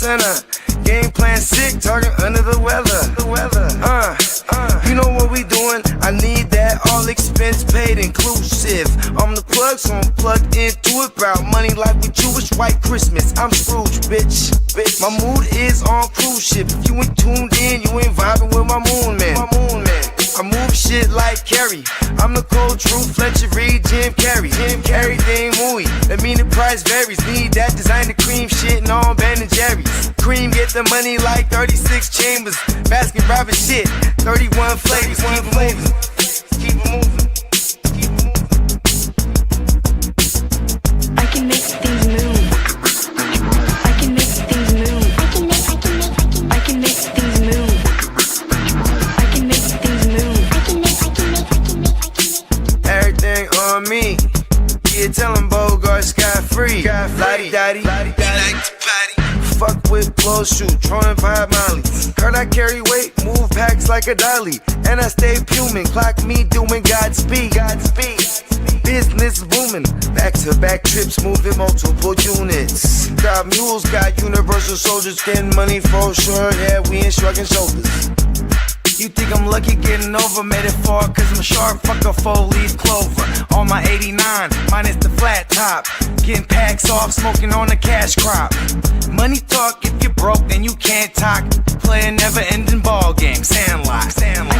center. Game plan sick, talking under the weather. You know what we doing? I need that all expense paid inclusive. I'm the plug, so I'm plugged into it. About money like with Jewish white Christmas. I'm Scrooge, bitch. My mood is on cruise ship. If you ain't tuned in, you ain't vibing with my moon man. I move shit like Kerry. I'm the cold truth, Fletcher Reed, Jim Carrey. Everything mooey, that mean the price varies. Need that designer cream shit and all Ben and Jerry's. Cream get the money like 36 chambers. Baskin Robbins shit, 31 flavors. Keep it moving. I can make things move. I can make things move. I can make things move. I can make things move. Everything on me. Yeah, tell him Bogart scot-free. Lottie-dottie. Fuck with blow shoot, throwing 5 Molly. Kurt, I carry weight, move packs like a dolly. And I stay fuming, clock me doing Godspeed. Business booming, back-to-back trips, moving multiple units. Got mules, got universal soldiers, getting money for sure. Yeah, we ain't shrugging shoulders. You think I'm lucky getting over, made it far, cause I'm sharp, fuck a 4-leaf clover. On my 89, minus the flat top. Getting packs off, smoking on the cash crop. Money talk, if you're broke, then you can't talk. Play a never-ending ball game, Sandlot. I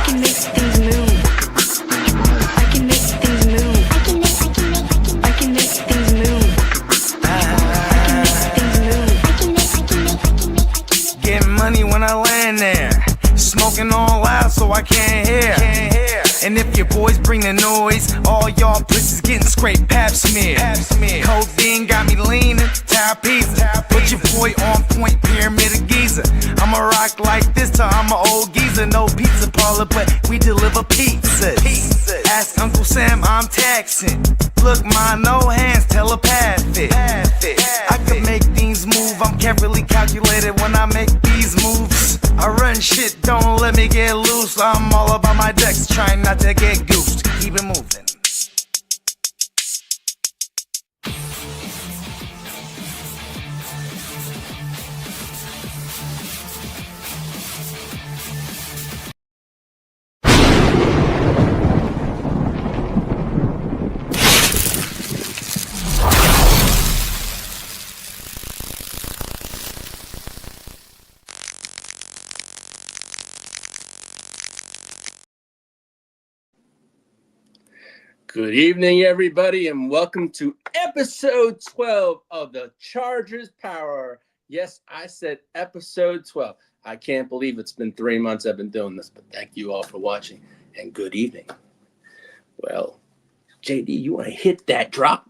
can make things move. I can make things move. I can make things move. Getting money when I land there. Smoking all loud so I can't hear. And if your boys bring the noise, all y'all pussies getting scraped, pap smear. Codeine got me leaning, trapeze. Put your boy on point, pyramid of Giza. I'ma rock like this till I'm an old geezer. No pizza parlor, but we deliver pizzas. Ask Uncle Sam, I'm taxing. Look, my no hands, telepathic. I can make things move, I'm carefully calculated when I make these moves. I run shit, don't let me get loose. I'm all about my decks, trying not to get goosed. Keep it moving. Good evening, everybody, and welcome to episode 12 of the Chargers Power. Yes, I said episode 12. I can't believe it's been 3 months I've been doing this, but thank you all for watching, and good evening. Well, JD, you want to hit that drop?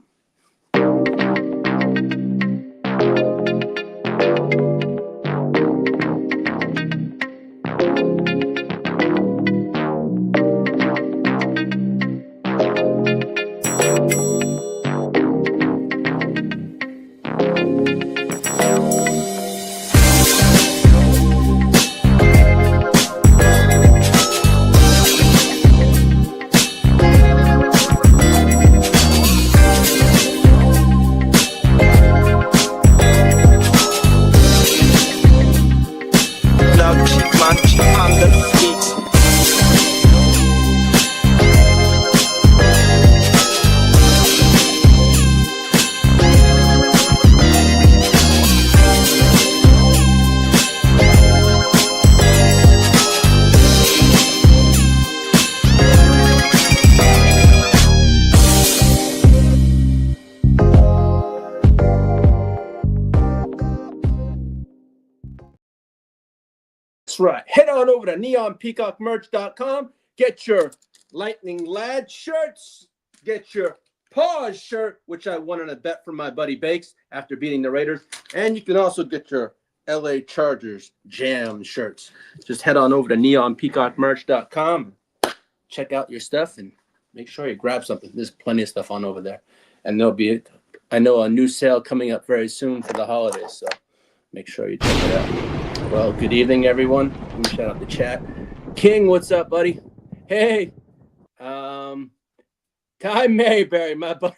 That's right. Head on over to neonpeacockmerch.com. Get your Lightning Lad shirts. Get your Pause shirt, which I won on a bet from my buddy Bakes after beating the Raiders. And you can also get your LA Chargers Jam shirts. Just head on over to neonpeacockmerch.com. Check out your stuff and make sure you grab something. There's plenty of stuff on over there. And there'll be, I know, a new sale coming up very soon for the holidays. So make sure you check it out. Well, good evening, everyone. Let me shout out the chat. King, what's up, buddy? Hey, Ty Mayberry, my buddy.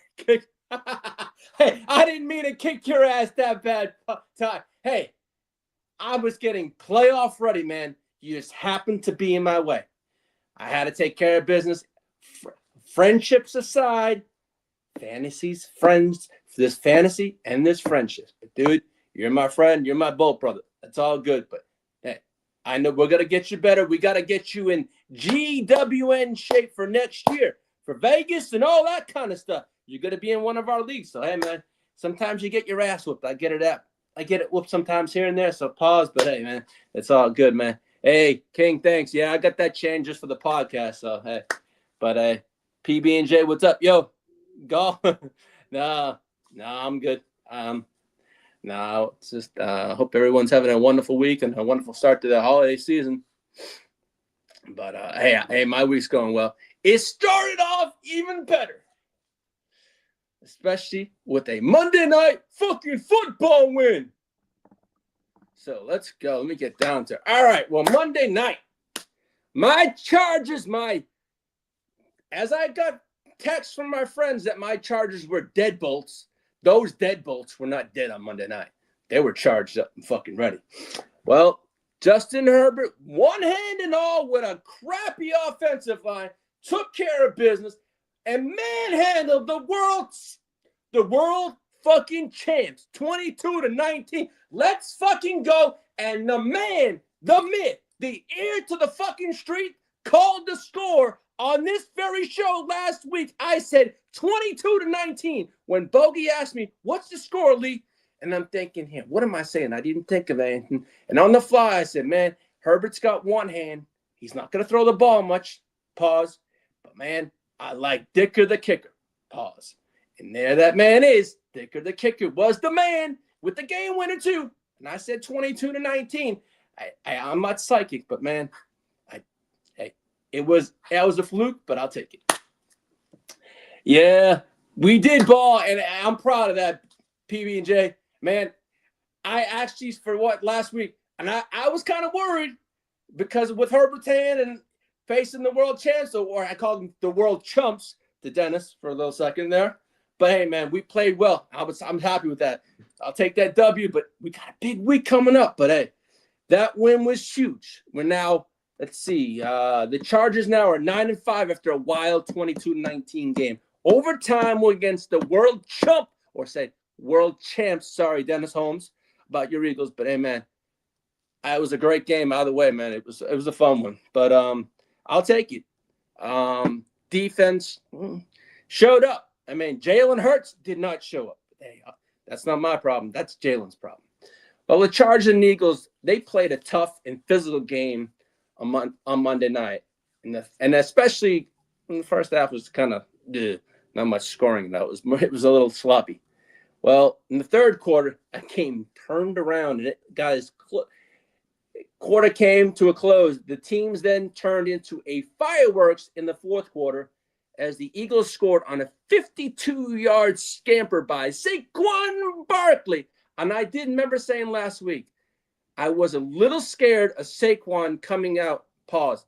Hey, I didn't mean to kick your ass that bad, Ty. Hey, I was getting playoff ready, man. You just happened to be in my way. I had to take care of business. Friendships aside, fantasies, friends, this fantasy and this friendship. But dude, you're my friend. You're my bolt brother. That's all good. But hey, I know we're going to get you better. We got to get you in GWN shape for next year, for Vegas and all that kind of stuff. You're going to be in one of our leagues. So, hey, man, sometimes you get your ass whooped. I get it whooped sometimes here and there. So pause. But hey, man, it's all good, man. Hey, King, thanks. Yeah, I got that chain just for the podcast. So, hey, but hey, PB&J, what's up? Yo, golf. No, I'm good. No, it's just hope everyone's having a wonderful week and a wonderful start to the holiday season. But hey, my week's going well. It started off even better, especially with a Monday night fucking football win. So let's go. Let me get down to it. All right. Well, Monday night, my Chargers, as I got texts from my friends that my Chargers were deadbolts. Those deadbolts were not dead on Monday night. They were charged up and fucking ready. Well, Justin Herbert, one hand and all with a crappy offensive line, took care of business and manhandled the world fucking champs, 22-19. Let's fucking go. And the man, the myth, the ear to the fucking street called the score on this very show last week. I said 22-19 when Bogey asked me, what's the score, Lee? And I'm thinking, here, what am I saying? I didn't think of anything. And on the fly, I said, man, Herbert's got one hand. He's not going to throw the ball much. Pause. But, man, I like Dicker the kicker. Pause. And there that man is. Dicker the kicker was the man with the game winner, too. And I said 22-19. I'm not psychic, but, man, It was a fluke, but I'll take it. Yeah, we did ball, and I'm proud of that, PB&J. Man, I actually, last week, and I was kind of worried because with Herbert's hand and facing the world champs, or I called them the world chumps to Dennis for a little second there. But, hey, man, we played well. I'm happy with that. I'll take that W, but we got a big week coming up. But, hey, that win was huge. We're now... Let's see. The Chargers now are 9-5 after a wild 22-19 game. Overtime against the world chump, or say world champs. Sorry, Dennis Holmes, about your Eagles. But hey, man, it was a great game. Either way, man, it was a fun one. But I'll take it. Defense showed up. I mean, Jalen Hurts did not show up. Hey, that's not my problem. That's Jalen's problem. Well, the Chargers and Eagles, they played a tough and physical game on Monday night, and especially in the first half was kind of not much scoring. It was a little sloppy. Well, in the third quarter, that game turned around, and quarter came to a close. The teams then turned into a fireworks in the fourth quarter as the Eagles scored on a 52-yard scamper by Saquon Barkley. And I did remember saying last week, I was a little scared of Saquon coming out, pause.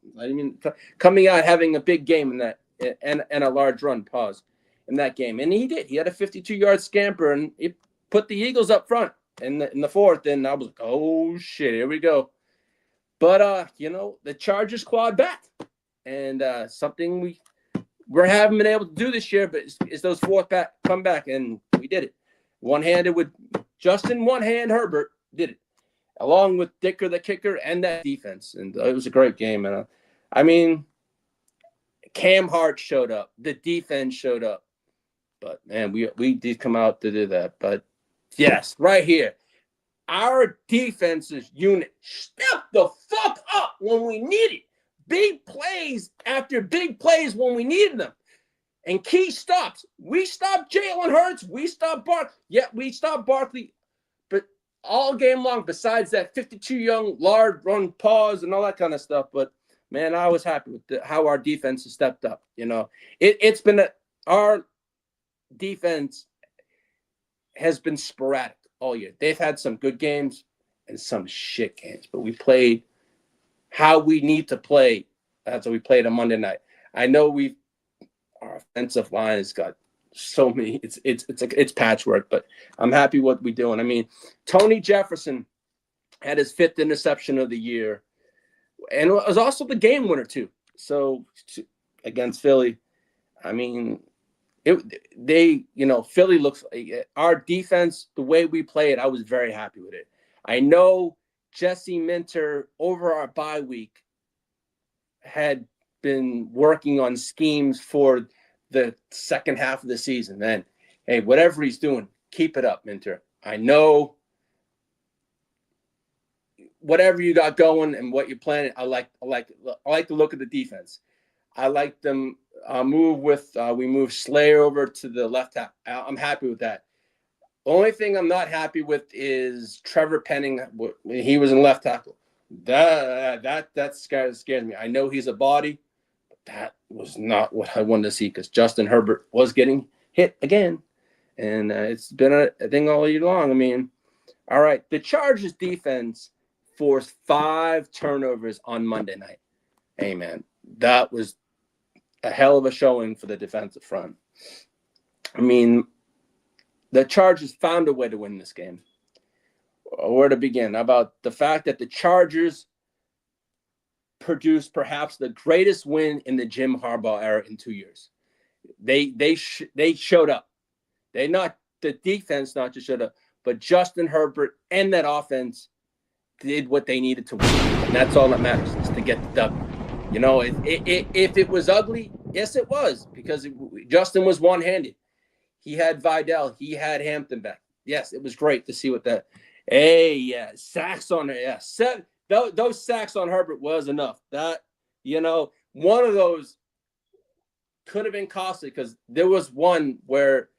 Coming out having a big game in that and a large run, pause, in that game. And he did. He had a 52-yard scamper, and it put the Eagles up front in the fourth. And I was like, oh, shit, here we go. But, the Chargers clawed back. And something we haven't been able to do this year, but it's those fourth comeback, and we did it. One-handed with Justin, one-hand Herbert did it, along with Dicker the kicker and that defense. And it was a great game. And I mean, Cam Hart showed up. The defense showed up. But, man, we did come out to do that. But, yes, right here, our defense's unit stepped the fuck up when we need it. Big plays after big plays when we needed them. And key stops. We stopped Jalen Hurts. We stopped Barkley. Yeah, we stopped Barkley. But all game long, besides that 52 large run pause and all that kind of stuff. But, man, I was happy with how our defense has stepped up. It's been our defense has been sporadic all year. They've had some good games and some shit games. But we played how we need to play. That's how we played on Monday night. I know our offensive line has got so many. It's patchwork, but I'm happy what we're doing. I mean, Tony Jefferson had his 5th interception of the year, and it was also the game winner too. So against Philly, I mean, Philly looks, our defense, the way we play it, I was very happy with it. I know Jesse Minter over our bye week had been working on schemes for the second half of the season. And hey, whatever he's doing, keep it up, Minter. I know whatever you got going and what you're planning. I like the look of the defense. I like them we moved Slayer over to the left half. I'm happy with that. Only thing I'm not happy with is Trevor Penning. He was in left tackle. That scares me. I know he's a body, but that was not what I wanted to see because Justin Herbert was getting hit again, and it's been a thing all year long. I mean, all right, the Chargers defense forced 5 turnovers on Monday night. Hey, man, that was a hell of a showing for the defensive front. I mean, the Chargers found a way to win this game. Where to begin? About the fact that the Chargers produced perhaps the greatest win in the Jim Harbaugh era in 2 years. They showed up. The defense not just showed up, but Justin Herbert and that offense did what they needed to win, and that's all that matters is to get the W. You know, if it was ugly, yes, it was, because Justin was one-handed. He had Vidal. He had Hampton back. Yes, it was great to see what that. Hey, yeah, sacks on it. Yeah, those sacks on Herbert was enough. That, one of those could have been costly because there was one where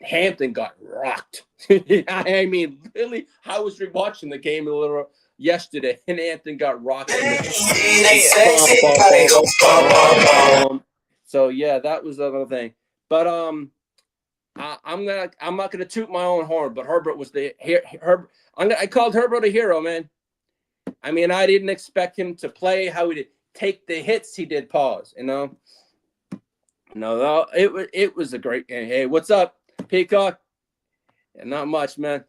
Hampton got rocked. I mean, really, I was rewatching the game a little yesterday, and Hampton got rocked. So yeah, that was the other thing. But I'm not gonna toot my own horn, but Herbert was I called Herbert a hero, man. I mean, I didn't expect him to play how he did, take the hits he did. Pause, No, it was a great game. Hey, what's up, Peacock? Yeah, not much, man.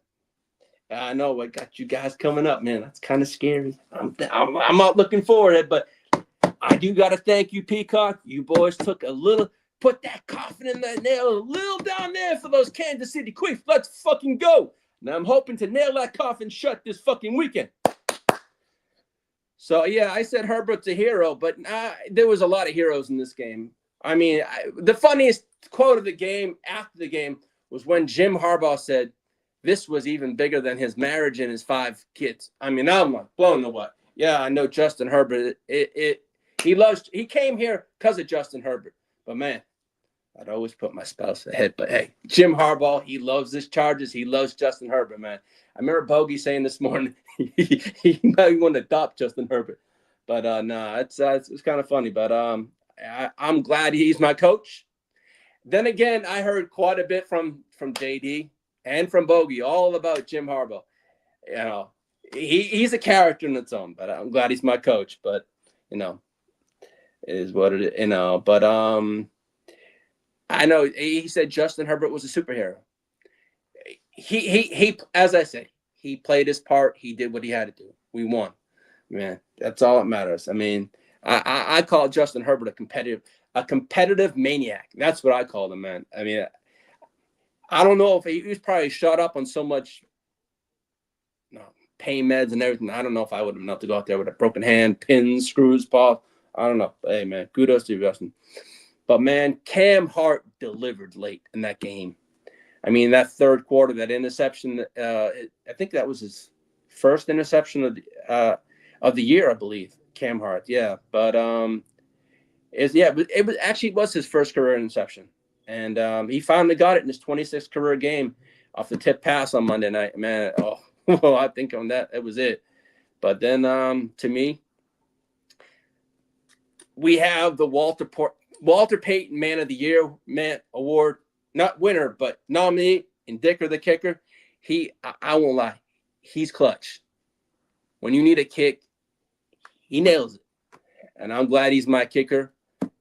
I know I got you guys coming up, man. That's kind of scary. I'm not looking forward to it, but I do got to thank you, Peacock. You boys put that coffin in that nail a little down there for those Kansas City Queefs. Let's fucking go. Now I'm hoping to nail that coffin shut this fucking weekend. So, yeah, I said Herbert's a hero, but there was a lot of heroes in this game. I mean, the funniest quote of the game after the game was when Jim Harbaugh said, this was even bigger than his marriage and his 5 kids. I mean, I'm like blown away. Yeah, I know Justin Herbert. He came here because of Justin Herbert. But, man, I'd always put my spouse ahead. But, hey, Jim Harbaugh, he loves his Chargers. He loves Justin Herbert, man. I remember Bogey saying this morning he might want to adopt Justin Herbert. But, no, it's kind of funny. But I'm glad he's my coach. Then again, I heard quite a bit from JD and from Bogey all about Jim Harbaugh. He's a character in its own, but I'm glad he's my coach. But, it is what it is, But I know he said Justin Herbert was a superhero. He as I say, he played his part. He did what he had to do. We won. Man, that's all that matters. I mean, I call Justin Herbert a competitive maniac. That's what I call him, man. I mean, I don't know if he was probably shut up on so much pain meds and everything. I don't know if I would have enough to go out there with a broken hand, pins, screws, paw. I don't know. But, hey, man, kudos to you, Justin. But, man, Cam Hart delivered late in that game. I mean, that third quarter, that interception, I think that was his first interception of the year, I believe. Cam Hart, yeah. But it was his first career interception. And he finally got it in his 26th career game off the tip pass on Monday night. Man, I think on that, it was it. But then, to me, we have the Walter Payton Man of the Year award, not winner, but nominee, and Dicker the kicker. I won't lie, he's clutch. When you need a kick, he nails it. And I'm glad he's my kicker.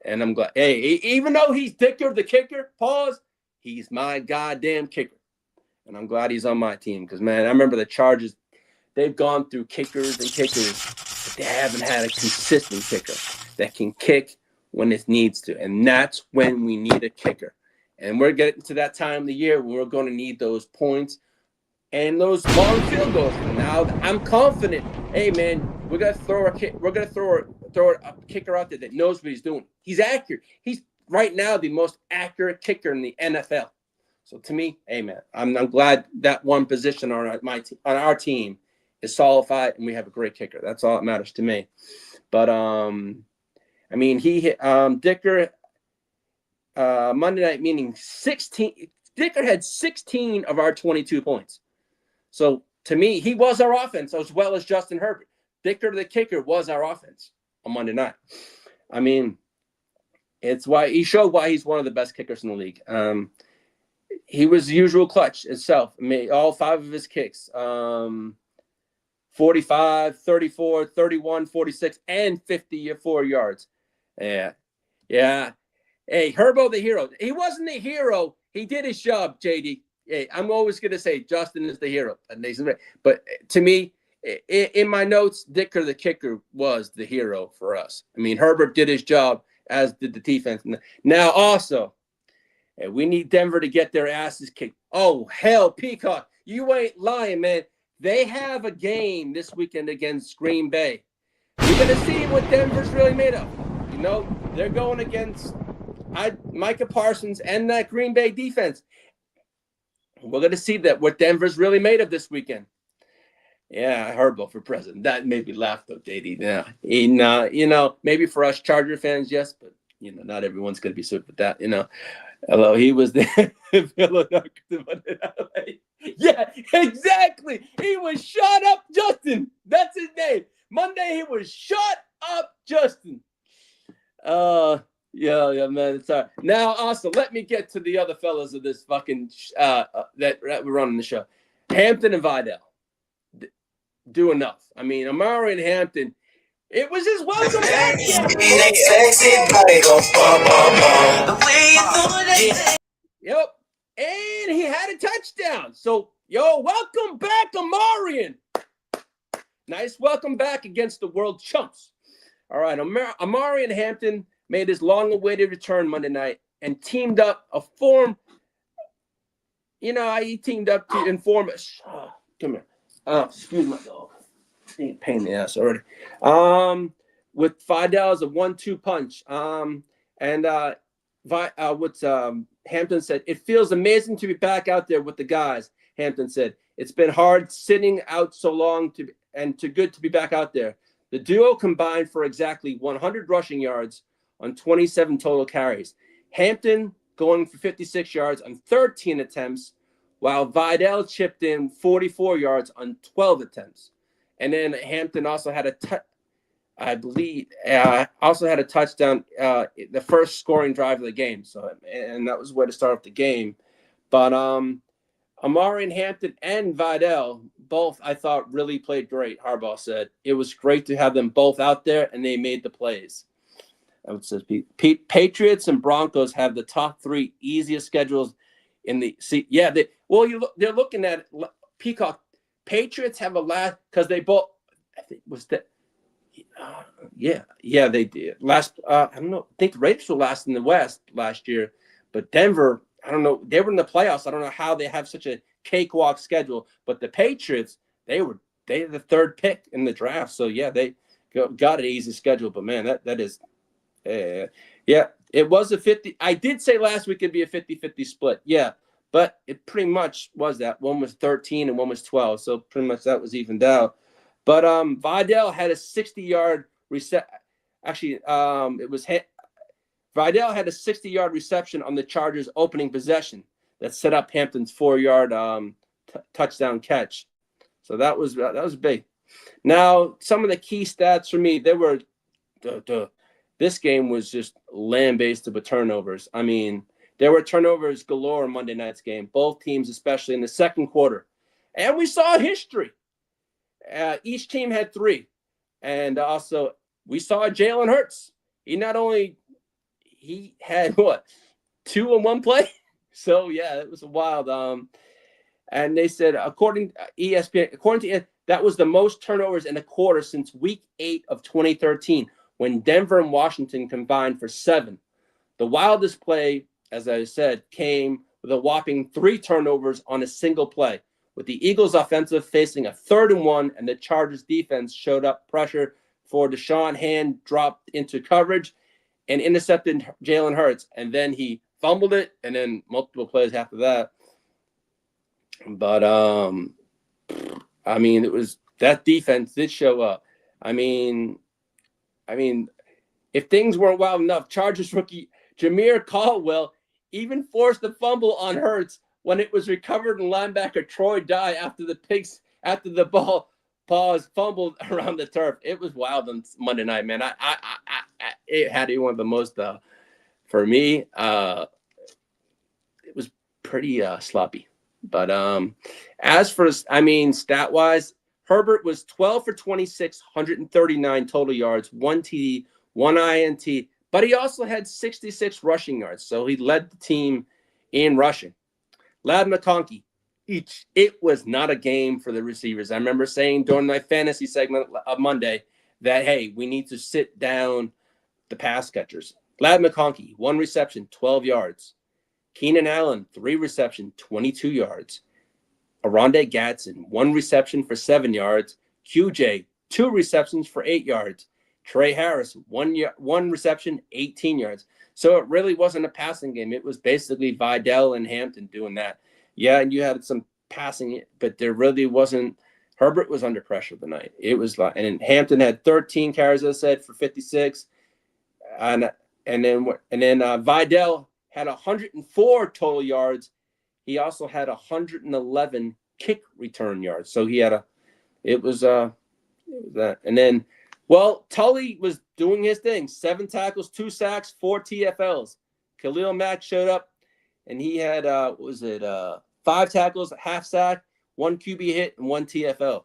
And I'm glad, hey, even though he's Dicker the kicker, pause, he's my goddamn kicker. And I'm glad he's on my team because, man, I remember the Chargers they've gone through kickers and kickers, but they haven't had a consistent kicker that can kick when it needs to. And that's when we need a kicker. And we're getting to that time of the year when we're going to need those points and those long field goals. Now I'm confident. Hey man, we're gonna throw a kicker out there that knows what he's doing. He's accurate. He's right now the most accurate kicker in the NFL. So to me, hey man, I'm glad that one position on our team is solidified and we have a great kicker. That's all that matters to me. But I mean, he hit Dicker Monday night, meaning 16. Dicker had 16 of our 22 points. So to me, he was our offense as well as Justin Herbert. Dicker, the kicker, was our offense on Monday night. I mean, it's why he showed why he's one of the best kickers in the league. He was the usual clutch itself. I mean, all 5 of his kicks, 45, 34, 31, 46, and 54 yards. Yeah. Hey, Herbo the hero. He wasn't the hero. He did his job, JD. Hey, I'm always going to say Justin is the hero. But to me, in my notes, Dicker the kicker was the hero for us. I mean, Herbert did his job, as did the defense. Now, also, we need Denver to get their asses kicked. Oh, hell, Peacock, you ain't lying, man. They have a game this weekend against Green Bay. You're going to see what Denver's really made of. You know, they're going against Micah Parsons and that Green Bay defense. We're going to see that what Denver's really made of this weekend. Yeah, Herbo for president. That made me laugh, though, JD. Yeah, you know, maybe for us Charger fans, yes, but, you know, not everyone's going to be suited with that, you know. Although he was the yeah, exactly. He was shut up, Justin. That's his name. Monday, he was shut up, Justin. Yeah, man. It's all right. Now, also, let me get to the other fellas of this fucking that we're running the show. Hampton and Vidal do enough. I mean, Amari and Hampton, it was his welcome back. Yep, and he had a touchdown. So, welcome back, Amarian. Nice welcome back against the world chumps. All right, Amari and Hampton made his long-awaited return Monday night and teamed up a form. You know, he teamed up to inform us. Oh, come here. Excuse my dog. Pain in the ass already. With Vidal as a 1-2 punch. Hampton said, it feels amazing to be back out there with the guys. Hampton said, it's been hard sitting out so long too good to be back out there. The duo combined for exactly 100 rushing yards on 27 total carries. Hampton going for 56 yards on 13 attempts, while Vidal chipped in 44 yards on 12 attempts. And then Hampton also had a touchdown, the first scoring drive of the game. So, and that was where to start off the game. But Amari and Hampton and Vidal both, I thought, really played great. Harbaugh said it was great to have them both out there, and they made the plays. It says Patriots and Broncos have the top 3 easiest schedules in the. See, yeah, they're looking at Peacock. Patriots have a last because they both. I think was that. Yeah, they did. Last, I don't know. I think the Raiders were last in the West last year, but Denver, I don't know. They were in the playoffs. I don't know how they have such a cakewalk schedule. But the Patriots, they're the 3rd pick in the draft. So yeah, they got an easy schedule. But man, that is, yeah, it was a 50. I did say last week it'd be a 50-50 split. Yeah, but it pretty much was that. One was 13 and one was 12. So pretty much that was evened out. But Vidal had a 60-yard reception. Actually, Vidal had a 60-yard reception on the Chargers' opening possession that set up Hampton's 4-yard touchdown catch. So that was big. Now, some of the key stats for me, this game was just lambasted with turnovers. I mean, there were turnovers galore in Monday night's game. Both teams, especially in the second quarter. And we saw history. Each team had 3. And also, we saw Jalen Hurts. He had, 2 in one play? So, yeah, it was a wild. And they said, according to ESPN, That was the most turnovers in a quarter since week 8 of 2013, when Denver and Washington combined for 7. The wildest play, as I said, came with a whopping 3 turnovers on a single play, with the Eagles offensive facing a 3rd and 1, and the Chargers defense showed up pressure for Deshaun Hand, dropped into coverage and intercepted Jalen Hurts, and then he fumbled it, and then multiple plays after that. But I mean, it was that defense did show up. I mean, if things weren't wild enough, Chargers rookie Jameer Caldwell even forced a fumble on Hurts when it was recovered, and linebacker Troy Dye after the ball fumbled around the turf. It was wild on Monday night, man. It had to be one of the most for me. It was pretty sloppy. But as for, stat wise, Herbert was 12 for 26, 139 total yards, 1 TD, 1 INT, but he also had 66 rushing yards. So he led the team in rushing. Ladd McConkey, it was not a game for the receivers. I remember saying during my fantasy segment of Monday that, hey, we need to sit down the pass catchers. Ladd McConkey, 1 reception, 12 yards. Keenan Allen, 3 reception, 22 yards. Aronde Gadsden, 1 reception for 7 yards. QJ, 2 receptions for 8 yards. Trey Harris, 1 reception, 18 yards. So it really wasn't a passing game. It was basically Vidal and Hampton doing that. Yeah, and you had some passing, but there really wasn't. Herbert was under pressure tonight. It was like, and Hampton had 13 carries, as I said, for 56, and then Vidal had 104 total yards. He also had 111 kick return yards. So he had it was that. And then, well, Tully was doing his thing. 7 tackles, 2 sacks, 4 TFLs. Khalil Mack showed up, and he had 5 tackles, a half sack, 1 QB hit, and 1 TFL.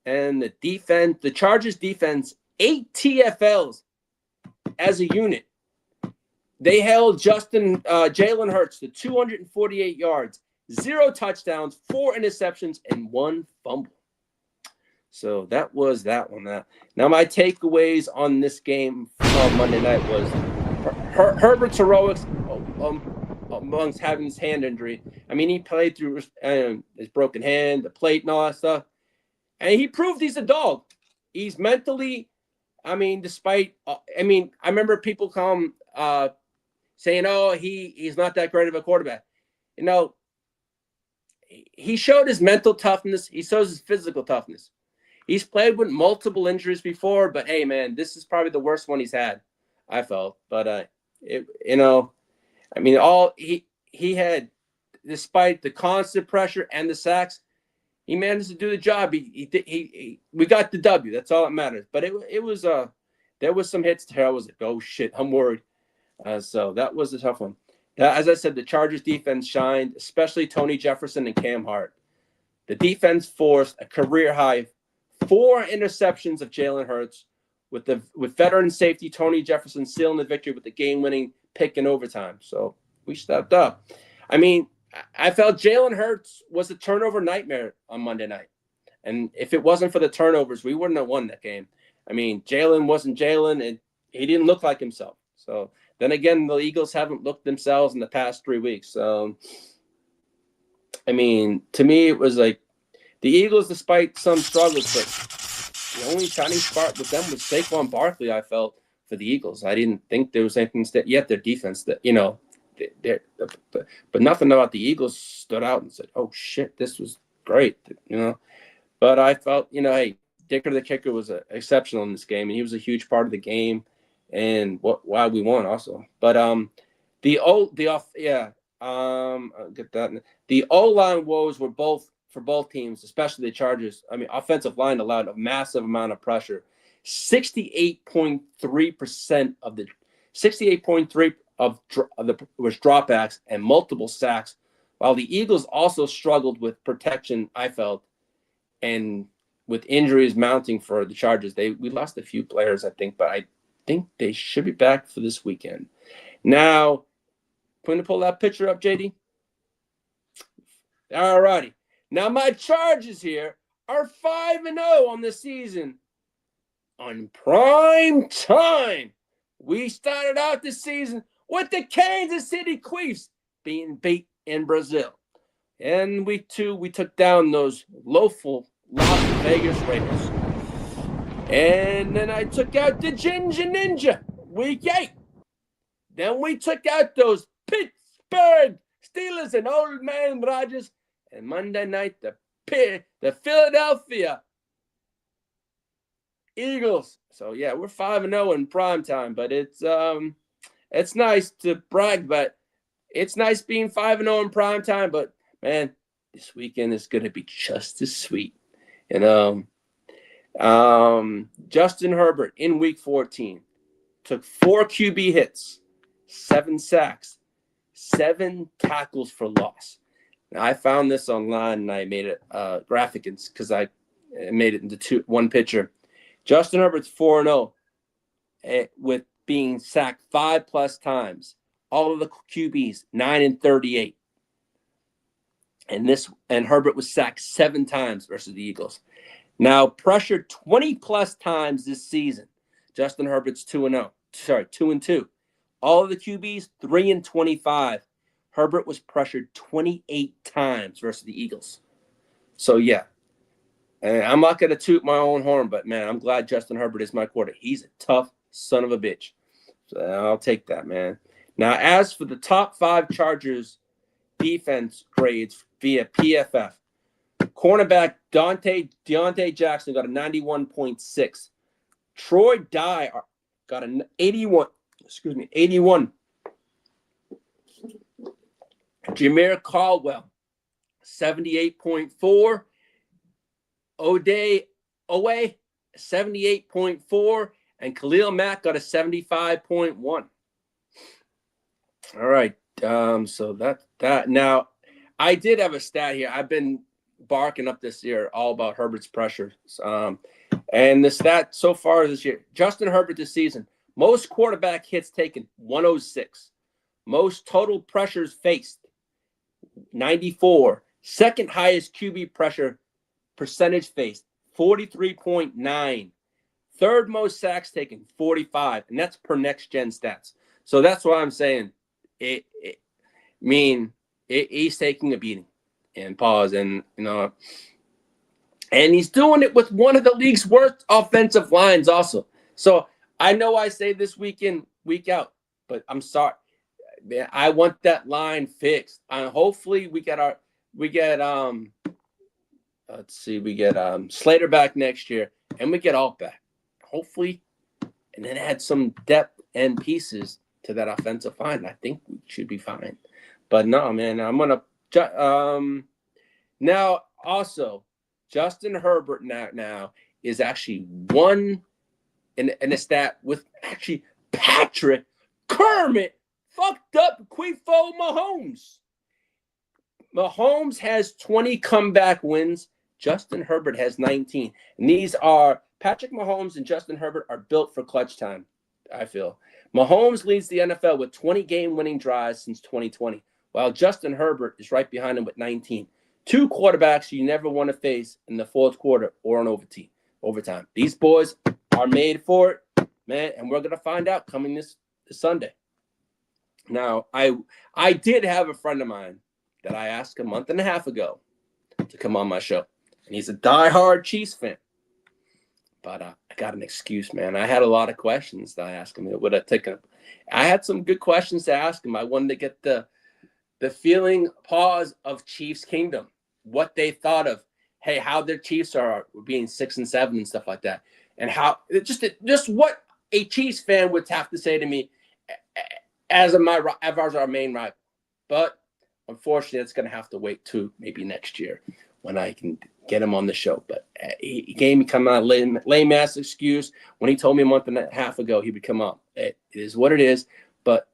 And the Chargers defense, 8 TFLs as a unit. They held Jalen Hurts to 248 yards, 0 touchdowns, 4 interceptions, and 1 fumble. So that was that one. Now my takeaways on this game on Monday night was Herbert's heroics amongst having his hand injury. I mean, he played through his broken hand, the plate, and all that stuff. And he proved he's a dog. He's mentally, despite, I remember people come saying, oh, he's not that great of a quarterback. He showed his mental toughness. He shows his physical toughness. He's played with multiple injuries before, but hey, man, this is probably the worst one he's had, I felt. But, he had, despite the constant pressure and the sacks, he managed to do the job. We got the W. That's all that matters. But it was there was some hits there. I was like, oh shit, I'm worried. So that was a tough one. As I said, the Chargers defense shined, especially Tony Jefferson and Cam Hart. The defense forced a career high 4 interceptions of Jalen Hurts, with veteran safety Tony Jefferson sealing the victory with the game-winning pick in overtime. So we stepped up. I felt Jalen Hurts was a turnover nightmare on Monday night. And if it wasn't for the turnovers, we wouldn't have won that game. Jalen wasn't Jalen, and he didn't look like himself. So then again, the Eagles haven't looked themselves in the past 3 weeks. So, to me, it was like the Eagles, despite some struggles, but the only shining spot with them was Saquon Barkley, I felt, for the Eagles. I didn't think there was anything yet. Their defense, that but nothing about the Eagles stood out and said, "Oh shit, this was great," But I felt, hey, Dicker the kicker was exceptional in this game, and he was a huge part of the game, and why we won also. But I'll get that. The O-line woes were for both teams, especially the Chargers. Offensive line allowed a massive amount of pressure. 68.3% of the 68.3 of the was dropbacks and multiple sacks, while the Eagles also struggled with protection, I felt, and with injuries mounting for the Chargers. We lost a few players, I think, but I think they should be back for this weekend. Now, going to pull that picture up, JD. All righty. Now my Chargers here are 5-0 on the season on prime time. We started out the season with the Kansas City Chiefs being beat in Brazil. And week 2, we took down those loathful Las Vegas Raiders. And then I took out the Ginger Ninja week 8. Then we took out those Pittsburgh Steelers and Old Man Rodgers. And Monday night, the Philadelphia Eagles. So yeah, we're 5-0 in prime time, but it's nice to brag, but it's nice being 5-0 in prime time. But man, this weekend is gonna be just as sweet. And Justin Herbert in week 14 took 4 QB hits, 7 sacks, 7 tackles for loss. Now, I found this online and I made it graphics because I made it into one picture. Justin Herbert's 4-0 with being sacked 5+ times. All of the QBs 9-38, and Herbert was sacked 7 times versus the Eagles. Now pressured 20+ times this season. Justin Herbert's 2-0. Sorry, 2-2. All of the QBs 3-25. Herbert was pressured 28 times versus the Eagles. So yeah. And I'm not going to toot my own horn, but man, I'm glad Justin Herbert is my quarterback. He's a tough son of a bitch. So I'll take that, man. Now, as for the top 5 Chargers defense grades via PFF, cornerback Deontay Jackson got a 91.6. Troy Dye got an 81. 81. Jameer Caldwell, 78.4. Owe, 78.4, and Khalil Mack got a 75.1. All right, so that. Now, I did have a stat here. I've been barking up this year all about Herbert's pressure. And the stat so far this year, Justin Herbert this season, most quarterback hits taken, 106. Most total pressures faced, 94. Second highest QB pressure percentage faced, 43.9. Third most sacks taken, 45. And that's per next gen stats. So that's why I'm saying he's taking a beating. And pause. And, and he's doing it with one of the league's worst offensive lines also. So I know I say this week in, week out, but I'm sorry. Man, I want that line fixed. Hopefully we get Slater back next year, and we get Alt back. Hopefully, and then add some depth and pieces to that offensive line. I think we should be fine. But no, man, I'm gonna now also Justin Herbert now is actually one in a stat with actually Patrick Kermit fucked up Quifo Mahomes. Mahomes has 20 comeback wins. Justin Herbert has 19. And these are Patrick Mahomes and Justin Herbert are built for clutch time, I feel. Mahomes leads the NFL with 20 game-winning drives since 2020, while Justin Herbert is right behind him with 19. 2 quarterbacks you never want to face in the fourth quarter or on overtime. These boys are made for it, man, and we're going to find out coming this Sunday. Now, I did have a friend of mine that I asked a month and a half ago to come on my show. And he's a diehard Chiefs fan. But I got an excuse, man. I had a lot of questions that I asked him. It would have taken. I had some good questions to ask him. I wanted to get the feeling pause of Chiefs Kingdom, what they thought of, hey, how their Chiefs are being 6-7 and stuff like that, and how just what a Chiefs fan would have to say to me as our main rival. But unfortunately, it's going to have to wait to maybe next year when I can get him on the show. But he gave me kind of a lame ass excuse when he told me a month and a half ago he would come on. It is what it is. But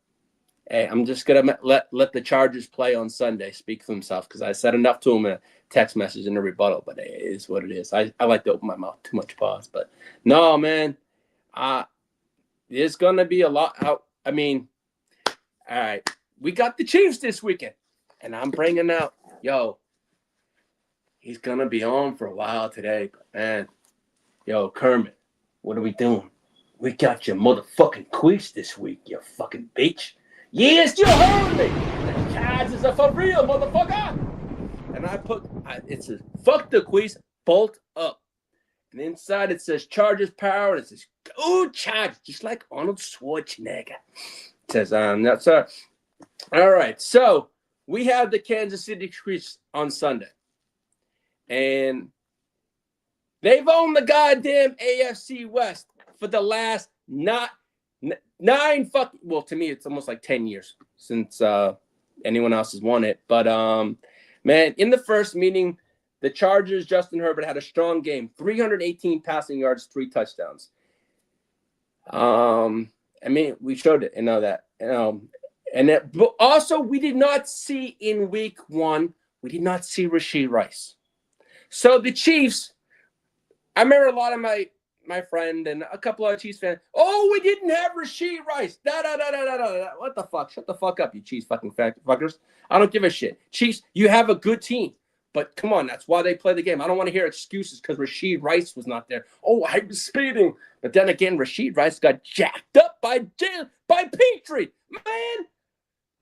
hey, I'm just gonna let the Chargers play on Sunday speak for themselves, because I said enough to him in a text message in a rebuttal. But it is what it is. I like to open my mouth too much, pause. But no, man, there's gonna be a lot out. I mean, all right, we got the Chiefs this weekend, and I'm bringing out he's gonna be on for a while today. But man, yo, Kermit, what are we doing? We got your motherfucking quiz this week, you fucking bitch. Yes, you heard me. The Chargers are for real, motherfucker. And it says, fuck the quiz, bolt up. And inside it says Chargers power, and it says, go Chargers, just like Arnold Schwarzenegger. It says, that's all right. So we have the Kansas City Chiefs on Sunday. And they've owned the goddamn AFC West for the last to me, it's almost like 10 years since anyone else has won it. But, man, in the first meeting, the Chargers, Justin Herbert, had a strong game. 318 passing yards, 3 touchdowns. I mean, we showed it, that. But also, we did not see in week 1, we did not see Rashee Rice. So the Chiefs, I remember a lot of my friend and a couple of Chiefs fans, we didn't have Rashee Rice. What the fuck? Shut the fuck up, you Chiefs fucking fuckers. I don't give a shit. Chiefs, you have a good team. But come on, that's why they play the game. I don't want to hear excuses because Rashee Rice was not there. Oh, I was speeding. But then again, Rashee Rice got jacked up by Petrie. Man,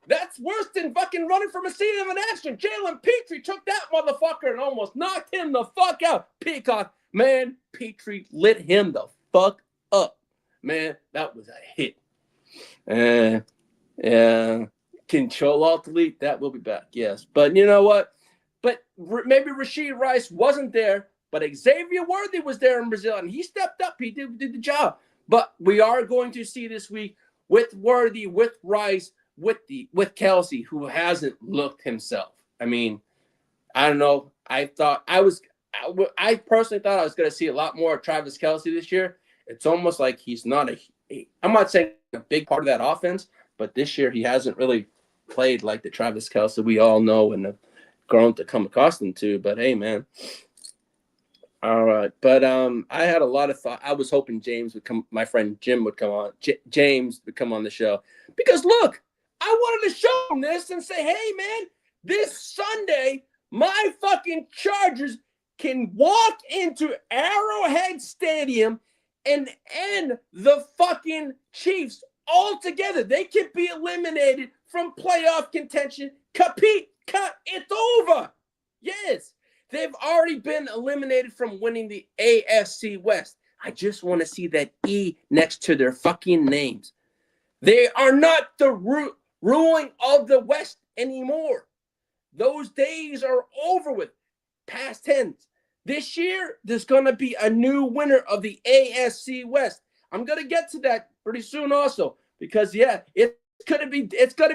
that's worse than fucking running from a scene of an accident. Jalen Petrie took that motherfucker and almost knocked him the fuck out. Peacock, man, Petrie lit him the fuck up. Man, that was a hit. Yeah. Control Alt Delete, that will be back, yes. But you know what? But maybe Rashee Rice wasn't there, but Xavier Worthy was there in Brazil, and he stepped up. He did the job. But we are going to see this week with Worthy, with Rice, with Kelsey, who hasn't looked himself. I mean, I don't know. I personally thought I was going to see a lot more of Travis Kelsey this year. It's almost like he's not I'm not saying a big part of that offense, but this year he hasn't really played like the Travis Kelsey we all know and have grown to come accustomed to. But hey, man. All right. But I had a lot of thought. I was hoping James would come. My friend Jim would come on. James would come on the show because look, I wanted to show him this and say, hey, man, this Sunday, my fucking Chargers can walk into Arrowhead Stadium and end the fucking Chiefs altogether. They can be eliminated from playoff contention. It's over. Yes. They've already been eliminated from winning the AFC West. I just want to see that E next to their fucking names. They are not the ruling of the West anymore. Those days are over with. Past tense. This year, there's going to be a new winner of the AFC West. I'm going to get to that pretty soon also because, yeah, it's going to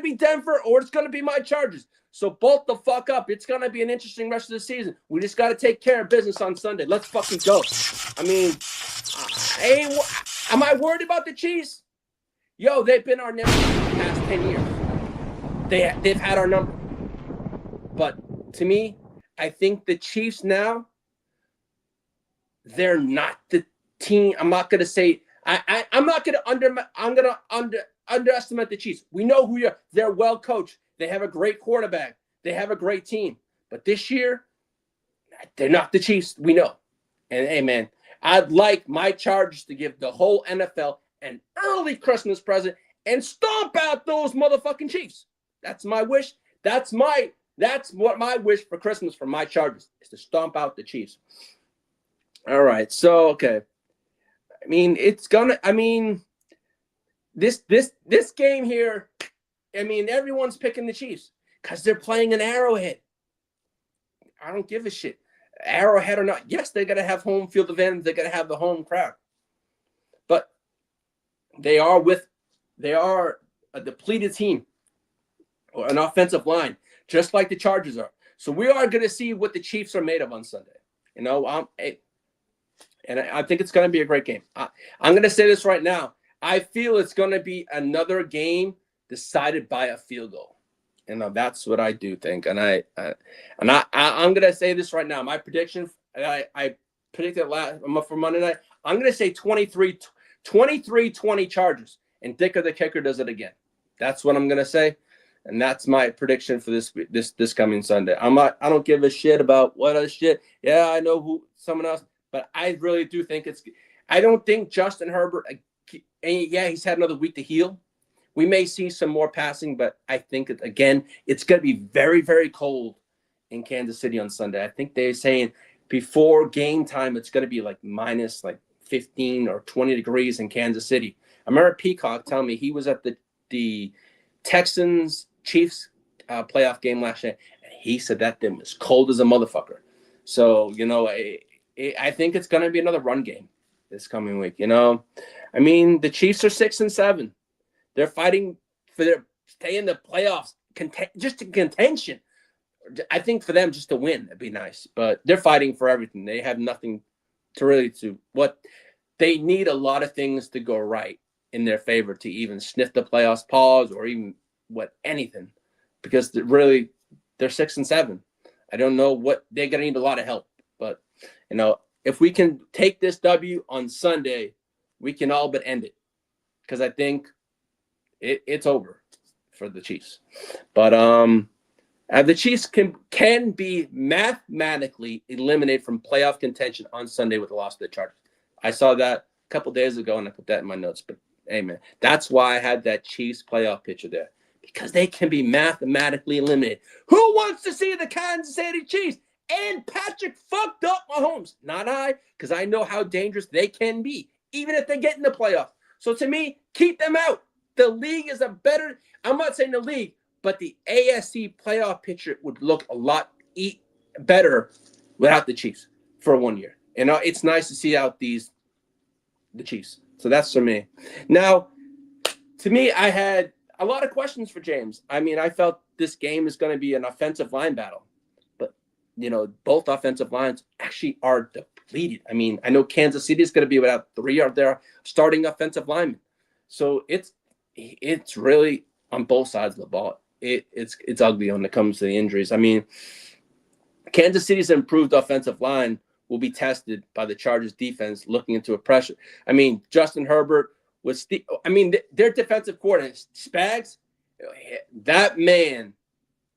be Denver or it's going to be my Chargers. So bolt the fuck up. It's going to be an interesting rest of the season. We just got to take care of business on Sunday. Let's fucking go. I mean, am I worried about the Chiefs? Yo, they've been our number for the past 10 years. They've had our number. But to me, I think the Chiefs now, they're not the team. I'm not going to say I'm not going to underestimate the Chiefs. We know who you are. They're well coached. They have a great quarterback. They have a great team. But this year, they're not the Chiefs. We know. And hey, man, I'd like my Chargers to give the whole NFL an early Christmas present and stomp out those motherfucking Chiefs. That's my wish. That's what my wish for Christmas for my Chargers is to stomp out the Chiefs. All right. So, okay. I mean, this game here, I mean, everyone's picking the Chiefs because they're playing an Arrowhead. I don't give a shit. Arrowhead or not. Yes, they're going to have home field advantage. They're going to have the home crowd. But they are a depleted team or an offensive line, just like the Chargers are. So we are going to see what the Chiefs are made of on Sunday. You know, and I think it's going to be a great game. I'm going to say this right now. I feel it's going to be another game decided by a field goal. You know, that's what I do think. And I'm going to say this right now. My prediction, I predicted for Monday night. I'm going to say 23-20 Chargers. And Dicker the kicker does it again. That's what I'm going to say. And that's my prediction for this coming Sunday. I don't give a shit about what other shit. Yeah, I know who someone else, but I really do think I don't think Justin Herbert. Yeah, he's had another week to heal. We may see some more passing, but I think again, it's going to be very, very cold in Kansas City on Sunday. I think they're saying before game time, it's going to be like minus like 15 or 20 degrees in Kansas City. I remember Peacock telling me he was at the Texans Chiefs playoff game last night, and he said that thing was cold as a motherfucker. So, I think it's going to be another run game this coming week. I mean, the Chiefs are 6-7. They're fighting for their stay in the playoffs, just in contention. I think for them just to win, it'd be nice. But they're fighting for everything. They have nothing to what they need. A lot of things to go right in their favor to even sniff the playoffs pause or even anything, because they're 6-7. I don't know what they're gonna need. A lot of help, but if we can take this W on Sunday, we can all but end it, because I think it's over for the Chiefs. But the Chiefs can be mathematically eliminated from playoff contention on Sunday with the loss of the Chargers. I saw that a couple days ago, and I put that in my notes. But hey, man, that's why I had that Chiefs playoff picture there, because they can be mathematically eliminated. Who wants to see the Kansas City Chiefs and Patrick fucked up Mahomes? Not I, because I know how dangerous they can be, even if they get in the playoffs. So to me, keep them out. The league is I'm not saying the league, but the AFC playoff picture would look a lot better without the Chiefs for 1 year. It's nice to see out the Chiefs. So that's for me. Now, to me, I had a lot of questions for James. I mean, I felt this game is going to be an offensive line battle, but both offensive lines actually are depleted. I mean, I know Kansas City is going to be without 3 of their starting offensive linemen. So it's really on both sides of the ball. It's ugly when it comes to the injuries. I mean, Kansas City's improved offensive line will be tested by the Chargers defense looking into a pressure. I mean, Justin Herbert their defensive coordinator, Spags, that man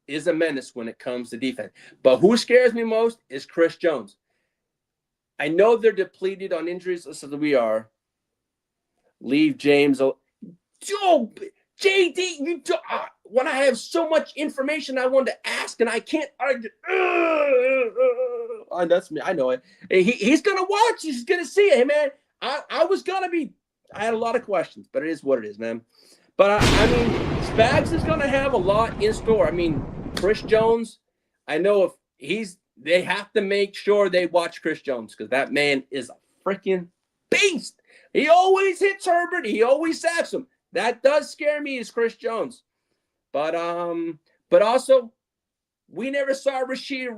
is a menace when it comes to defense. But who scares me most is Chris Jones. I know they're depleted on injuries, so we are. Leave James. Joe, JD, when I have so much information I want to ask and I can't argue. That's me. I know it. He's going to watch. He's going to see it. Hey, man, I had a lot of questions, but it is what it is, man. But, I mean, Spags is going to have a lot in store. I mean, Chris Jones, I know they have to make sure they watch Chris Jones, because that man is a freaking beast. He always hits Herbert. He always sacks him. That does scare me, is Chris Jones. But also, we never saw Rashid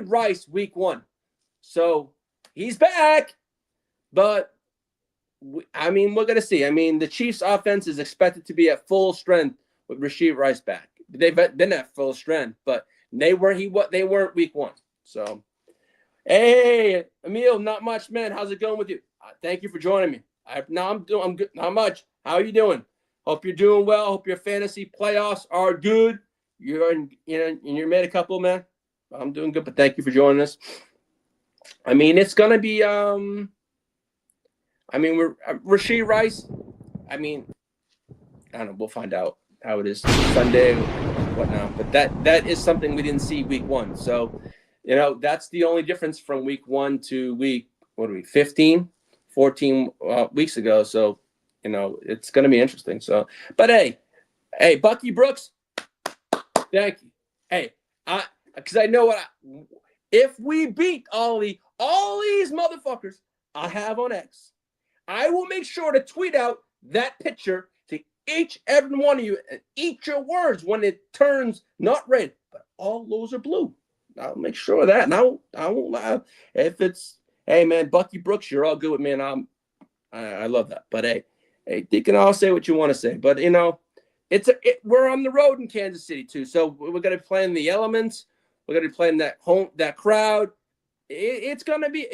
Rice week 1. So he's back. But, we're going to see. I mean, the Chiefs' offense is expected to be at full strength with Rashid Rice back. They've been at full strength, but they weren't week 1. So, hey, Emil, not much, man. How's it going with you? Thank you for joining me. I'm good. Not much. How are you doing? Hope you're doing well. Hope your fantasy playoffs are good. You're made a couple, man. I'm doing good, but thank you for joining us. I mean, it's gonna be we're Rashid Rice. I mean, I don't know. We'll find out how it is Sunday, whatnot. But that is something we didn't see week 1. So, that's the only difference from week 1 to week 15, 14 weeks ago. So, it's going to be interesting. So, but hey, Bucky Brooks, thank you. Hey, because I know if we beat all these motherfuckers I have on X, I will make sure to tweet out that picture to each every one of you and eat your words when it turns not red, but all those are blue. I'll make sure of that. And I won't lie. If it's, hey, man, Bucky Brooks, you're all good with me, and I love that. But hey, you can all say what you want to say. But we're on the road in Kansas City too, so we're gonna be playing the elements. We're gonna be playing that crowd. It's gonna be.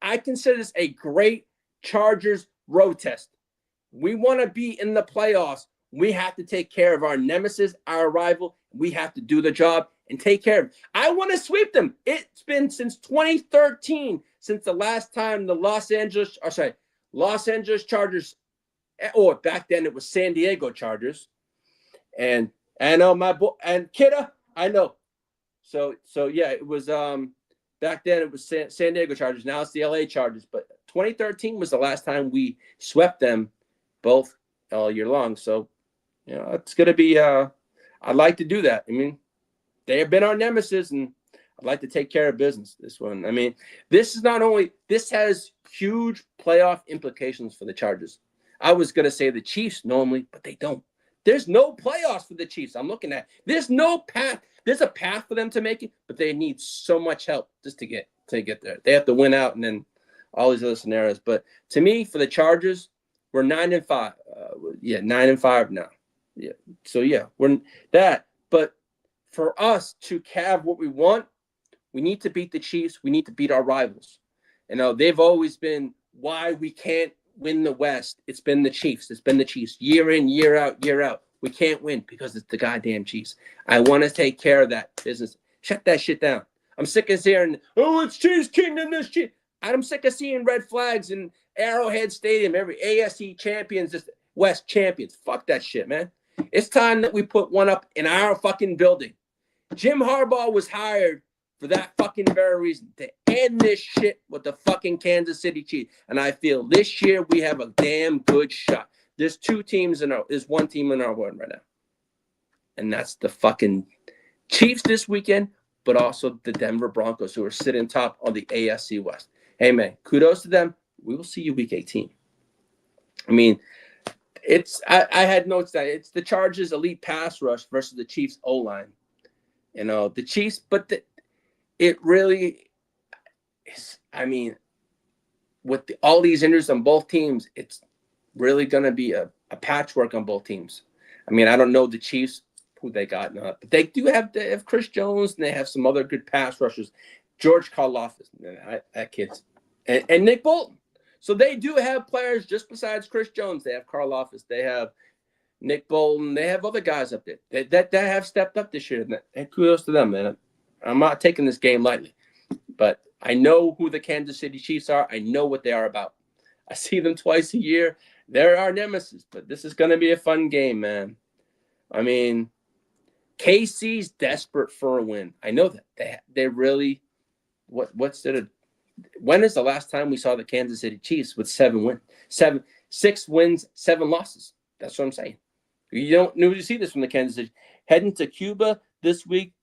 I consider this a great Chargers road test. We want to be in the playoffs We have to take care of our nemesis, our rival. We have to do the job and take care of it. I want to sweep them. It's been since 2013, since the last time the Los Angeles Chargers, or back then it was San Diego Chargers. And I know my boy and Kidda, I know. So yeah, it was back then it was San Diego Chargers. Now it's the LA Chargers. But 2013 was the last time we swept them both all year long. So, it's gonna be I'd like to do that. I mean, they have been our nemesis, and I'd like to take care of business. This one. I mean, this has huge playoff implications for the Chargers. I was gonna say the Chiefs normally, but they don't. There's no playoffs for the Chiefs. I'm looking at. There's no path. There's a path for them to make it, but they need so much help just to get there. They have to win out, and then all these other scenarios. But to me, for the Chargers, we're 9-5. 9-5 now. Yeah. So yeah, we're that. But for us to have what we want, we need to beat the Chiefs. We need to beat our rivals. They've always been why we can't win the West. It's been the Chiefs. It's been the Chiefs year in, year out, year out. We can't win because it's the goddamn Chiefs. I want to take care of that business. Shut that shit down. I'm sick of hearing, it's Chiefs Kingdom, this shit. I'm sick of seeing red flags in Arrowhead Stadium, every AFC champions, West champions. Fuck that shit, man. It's time that we put one up in our fucking building. Jim Harbaugh was hired for that fucking very reason, to end this shit with the fucking Kansas City Chiefs. And I feel this year we have a damn good shot. There's one team in our world right now. And that's the fucking Chiefs this weekend, but also the Denver Broncos, who are sitting top on the AFC West. Hey, man, kudos to them. We will see you week 18. I mean, I had notes that it's the Chargers' elite pass rush versus the Chiefs' O-line. The Chiefs, but it really is, I mean, with all these injuries on both teams, it's really going to be a patchwork on both teams. I mean, I don't know the Chiefs, who they got, but they have Chris Jones, and they have some other good pass rushers. George Karlaftis, that kid's, and Nick Bolton. So they do have players just besides Chris Jones. They have Karlaftis. They have Nick Bolton. They have other guys up there that have stepped up this year. And kudos to them, man. I'm not taking this game lightly, but I know who the Kansas City Chiefs are. I know what they are about. I see them twice a year. They're our nemesis, but this is going to be a fun game, man. I mean, KC's desperate for a win. I know that they really. When is the last time we saw the Kansas City Chiefs with 6 wins, 7 losses? That's what I'm saying. You don't usually see this from the Kansas City. Heading to Cuba this week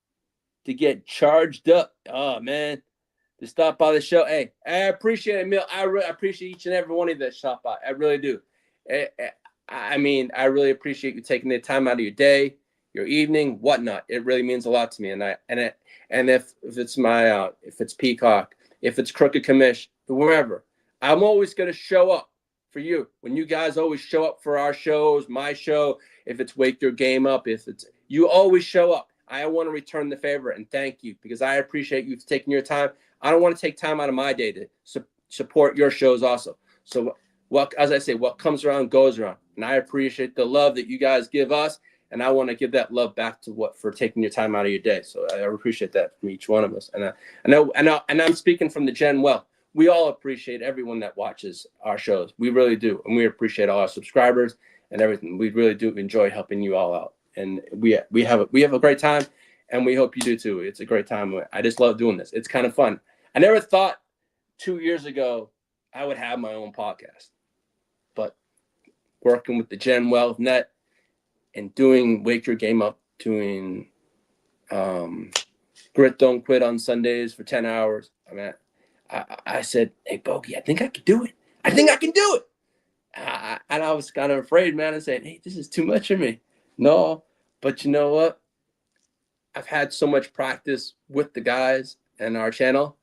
to get charged up. Oh, man. To stop by the show. Hey, I appreciate it, Emil. I really appreciate each and every one of you that stop by. I really do. I mean, I really appreciate you taking the time out of your day, your evening, whatnot. It really means a lot to me. And if it's if it's Peacock, if it's Crooked Commish, wherever, I'm always going to show up for you. When you guys always show up for our shows, my show, if it's Wake Your Game Up, you always show up. I want to return the favor and thank you, because I appreciate you taking your time. I don't want to take time out of my day to support your shows also. So as I say, what comes around goes around. And I appreciate the love that you guys give us. And I want to give that love back for taking your time out of your day. So I appreciate that from each one of us. And I'm speaking from the Gen Well. We all appreciate everyone that watches our shows. We really do. And we appreciate all our subscribers and everything. We really do enjoy helping you all out. And we have a great time, and we hope you do too. It's a great time. I just love doing this. It's kind of fun. I never thought 2 years ago I would have my own podcast, but working with the Gen Well Net and doing Wake Your Game Up, doing Grit Don't Quit on Sundays for 10 hours. I mean, I said, hey, Bogey, I think I can do it. And I was kind of afraid, man, and saying, hey, this is too much for me. No, but you know what? I've had so much practice with the guys and our channel.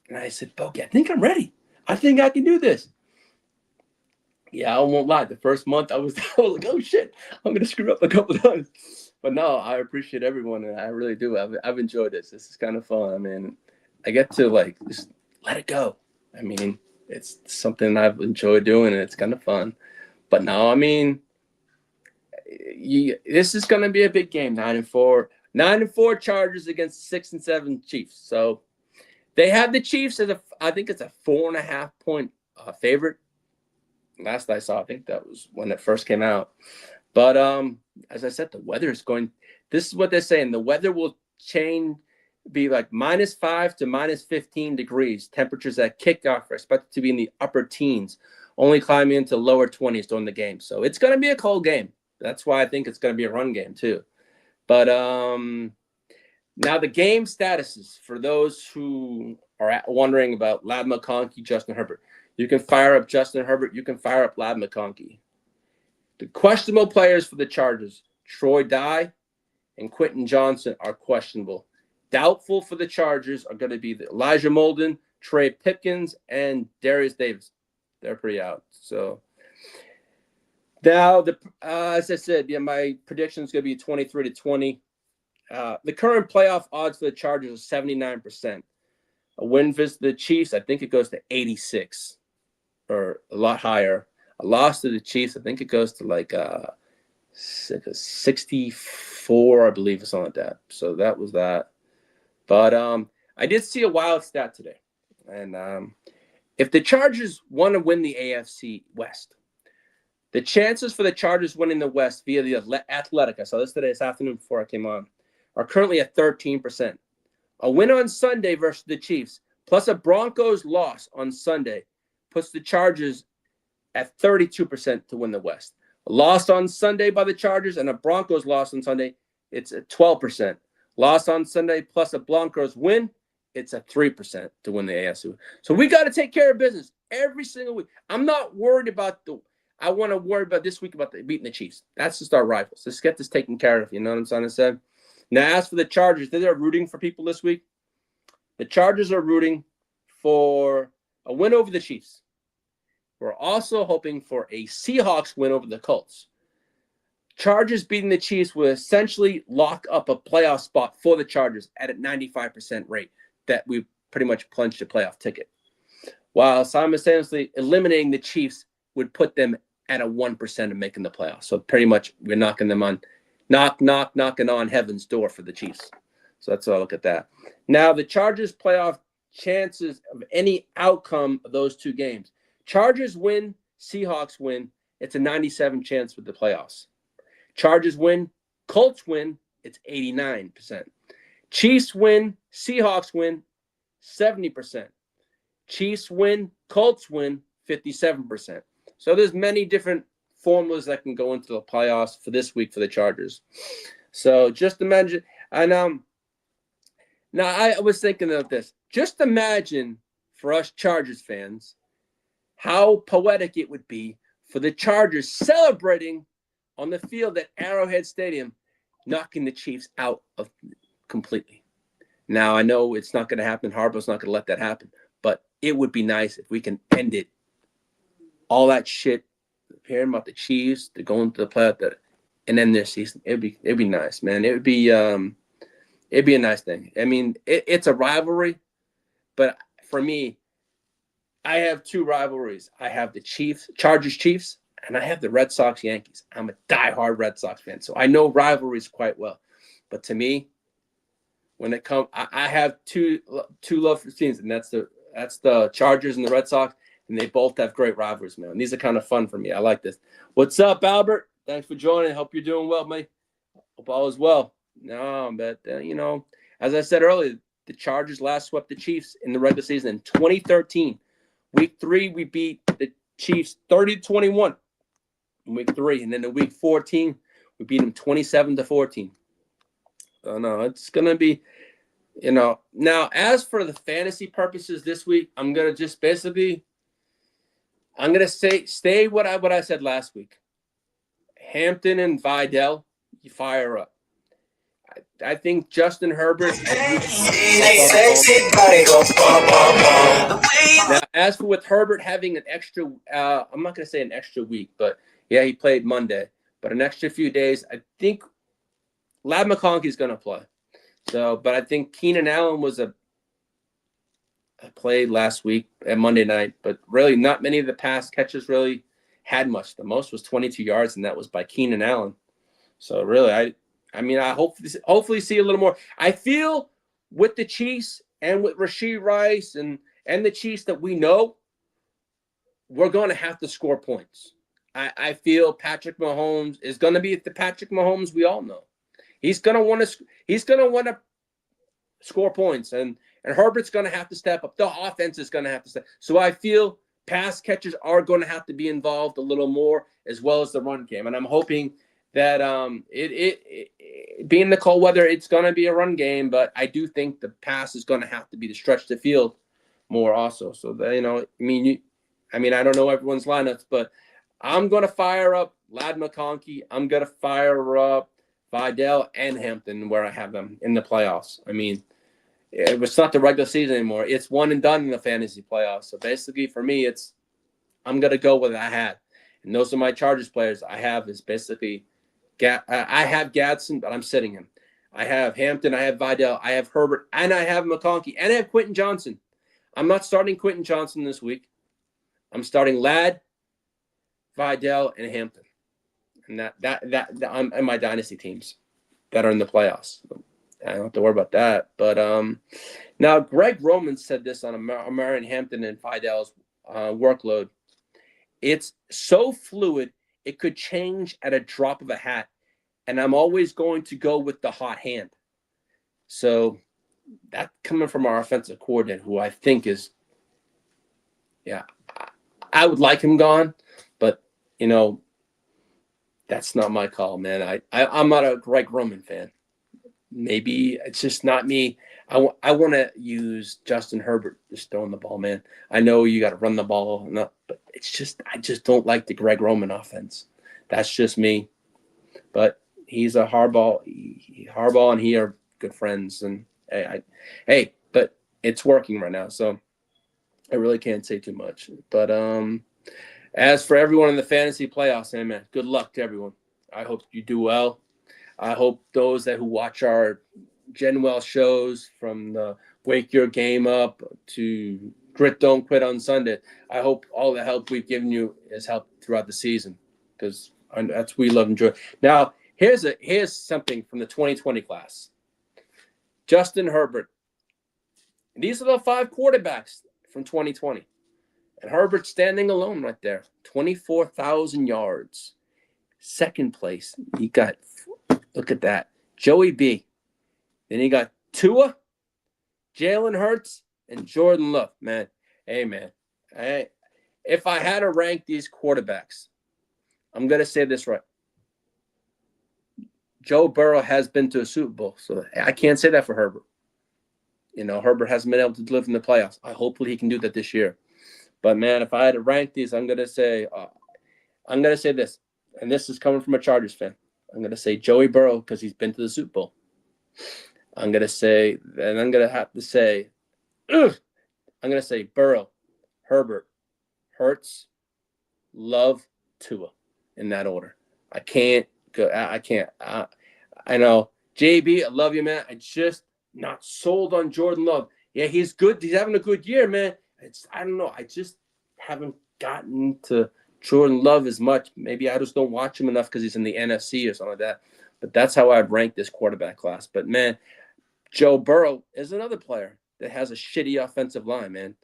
And I said, Bogey, I think I'm ready. I think I can do this. Yeah, I won't lie. The first month I was like, oh, shit, I'm going to screw up a couple of times. But no, I appreciate everyone, and I really do. I've enjoyed this. This is kind of fun. I mean, I get to, just let it go. I mean, it's something I've enjoyed doing, and it's kind of fun. But no, I mean, this is going to be a big game. 9-4, 9-4 Chargers against 6-7 Chiefs. So they have the Chiefs as I think it's a 4.5 point favorite. Last I saw, I think that was when it first came out. But as I said, the weather is going. This is what they're saying. The weather will change, be like -5 to -15 degrees. Temperatures at kickoff are expected to be in the upper teens, only climbing into lower 20s during the game. So it's going to be a cold game. That's why I think it's going to be a run game too. But now the game statuses for those who are wondering about Ladd McConkey, Justin Herbert. You can fire up Justin Herbert. You can fire up Ladd McConkey. The questionable players for the Chargers, Troy Dye and Quentin Johnson, are questionable. Doubtful for the Chargers are going to be Elijah Molden, Trey Pipkins, and Darius Davis. They're pretty out. So now, as I said, my prediction is going to be 23-20. The current playoff odds for the Chargers are 79%. A win versus the Chiefs, I think it goes to 86, or a lot higher. A loss to the Chiefs, I think it goes to like 64, I believe, or something like that. So that was that. But I did see a wild stat today. And if the Chargers want to win the AFC West, the chances for the Chargers winning the West via the Athletic, I saw this today, this afternoon before I came on, are currently at 13%. A win on Sunday versus the Chiefs, plus a Broncos loss on Sunday, puts the Chargers at 32% to win the West. A loss on Sunday by the Chargers and a Broncos loss on Sunday, it's at 12%. Loss on Sunday plus a Broncos win, it's at 3% to win the AFC. So we got to take care of business every single week. I'm not worried about I want to worry about this week about beating the Chiefs. That's just our rivals. Let's get this taken care of. You know what I'm trying to say? Now, as for the Chargers, they're rooting for people this week. The Chargers are rooting for a win over the Chiefs. We're also hoping for a Seahawks win over the Colts. Chargers beating the Chiefs will essentially lock up a playoff spot for the Chargers at a 95% rate that we pretty much plunged a playoff ticket. While simultaneously eliminating the Chiefs would put them at a 1% of making the playoffs. So pretty much we're knocking them on, knocking on heaven's door for the Chiefs. So that's how I look at that. Now, the Chargers playoff chances of any outcome of those two games. Chargers win, Seahawks win, it's a 97% chance with the playoffs. Chargers win, Colts win, it's 89%. Chiefs win, Seahawks win, 70%. Chiefs win, Colts win, 57%. So there's many different formulas that can go into the playoffs for this week for the Chargers. So just imagine, and now I was thinking of this. Just imagine for us Chargers fans how poetic it would be for the Chargers celebrating on the field at Arrowhead Stadium, knocking the Chiefs out of completely. Now, I know it's not going to happen. Harbaugh's not going to let that happen. But it would be nice if we can end it. All that shit, hearing about the Chiefs, to go into the playoff, and end their season. It'd be nice, man. It'd be a nice thing. I mean, it's a rivalry, but for me, I have two rivalries. I have the Chargers Chiefs, and I have the Red Sox Yankees. I'm a diehard Red Sox fan, so I know rivalries quite well. But to me, when it comes, I have two love for teams, and that's the Chargers and the Red Sox, and they both have great rivalries, man. These are kind of fun for me. I like this. What's up, Albert? Thanks for joining. Hope you're doing well, mate. Hope all is well. No, but as I said earlier, the Chargers last swept the Chiefs in the regular season in 2013. Week 3, we beat the Chiefs 30-21 in week 3, and then in week 14, we beat them 27-14. So no, it's gonna be, Now, as for the fantasy purposes this week, I'm gonna just basically, stay what I said last week. Hampton and Vidal, you fire up. I think Justin Herbert. Now, as for with Herbert having an extra, I'm not going to say an extra week, but yeah, he played Monday, but an extra few days. I think Ladd McConkey is going to play. So, but I think Keenan Allen played last week at Monday night, but really not many of the pass catches really had much. The most was 22 yards, and that was by Keenan Allen. So really, I hopefully see a little more. I feel with the Chiefs and with Rashee Rice and the Chiefs that we know, we're going to have to score points. I feel Patrick Mahomes is going to be the Patrick Mahomes we all know. He's going to want to score points, and Herbert's going to have to step up. The offense is going to have to step. So I feel pass catchers are going to have to be involved a little more, as well as the run game. And I'm hoping that it being the cold weather, it's going to be a run game, but I do think the pass is going to have to be to stretch the field more also. So that, I don't know everyone's lineups, but I'm going to fire up Lad McConkey. I'm going to fire up Vidal and Hampton where I have them in the playoffs. I mean, it's not the regular season anymore. It's one and done in the fantasy playoffs. So basically for me, I'm going to go with what I had. And those are my Chargers players. I have is basically I have Gadsden, but I'm sitting him. I have Hampton. I have Vidal. I have Herbert. And I have McConkey. And I have Quentin Johnson. I'm not starting Quentin Johnson this week. I'm starting Ladd, Vidal, and Hampton. And that I'm in my dynasty teams that are in the playoffs. I don't have to worry about that. But now Greg Roman said this on Marion Hampton and Vidal's workload. It's so fluid, it could change at a drop of a hat. And I'm always going to go with the hot hand. So that coming from our offensive coordinator, who I think is, I would like him gone, but, that's not my call, man. I'm not a Greg Roman fan. Maybe it's just not me. I want to use Justin Herbert just throwing the ball, man. I know you got to run the ball, but I just don't like the Greg Roman offense. That's just me. But he's a Harbaugh. Harbaugh and he are good friends, and but it's working right now, so I really can't say too much. But as for everyone in the fantasy playoffs, man, good luck to everyone. I hope you do well. I hope those who watch our Genwell shows, from the Wake Your Game Up to Grit Don't Quit on Sunday, I hope all the help we've given you has helped throughout the season, because that's what we love and enjoy. Now, here's something from the 2020 class. Justin Herbert. These are the 5 quarterbacks from 2020. And Herbert standing alone right there. 24,000 yards. Second place, you got, look at that, Joey B. Then you got Tua, Jalen Hurts, and Jordan Love. Man, hey, man. If I had to rank these quarterbacks, I'm going to say this right. Joe Burrow has been to a Super Bowl, so I can't say that for Herbert. Herbert hasn't been able to live in the playoffs. Hopefully he can do that this year. But, man, if I had to rank these, I'm going to say this, and this is coming from a Chargers fan. I'm going to say Joey Burrow because he's been to the Super Bowl. I'm going to have to say Burrow, Herbert, Hurts, Love, Tua, in that order. I can't go. I can't. I know. JB, I love you, man. I just not sold on Jordan Love. Yeah, he's good. He's having a good year, man. I don't know. I just haven't gotten to Jordan Love as much. Maybe I just don't watch him enough because he's in the NFC or something like that. But that's how I'd rank this quarterback class. But, man, Joe Burrow is another player that has a shitty offensive line, man.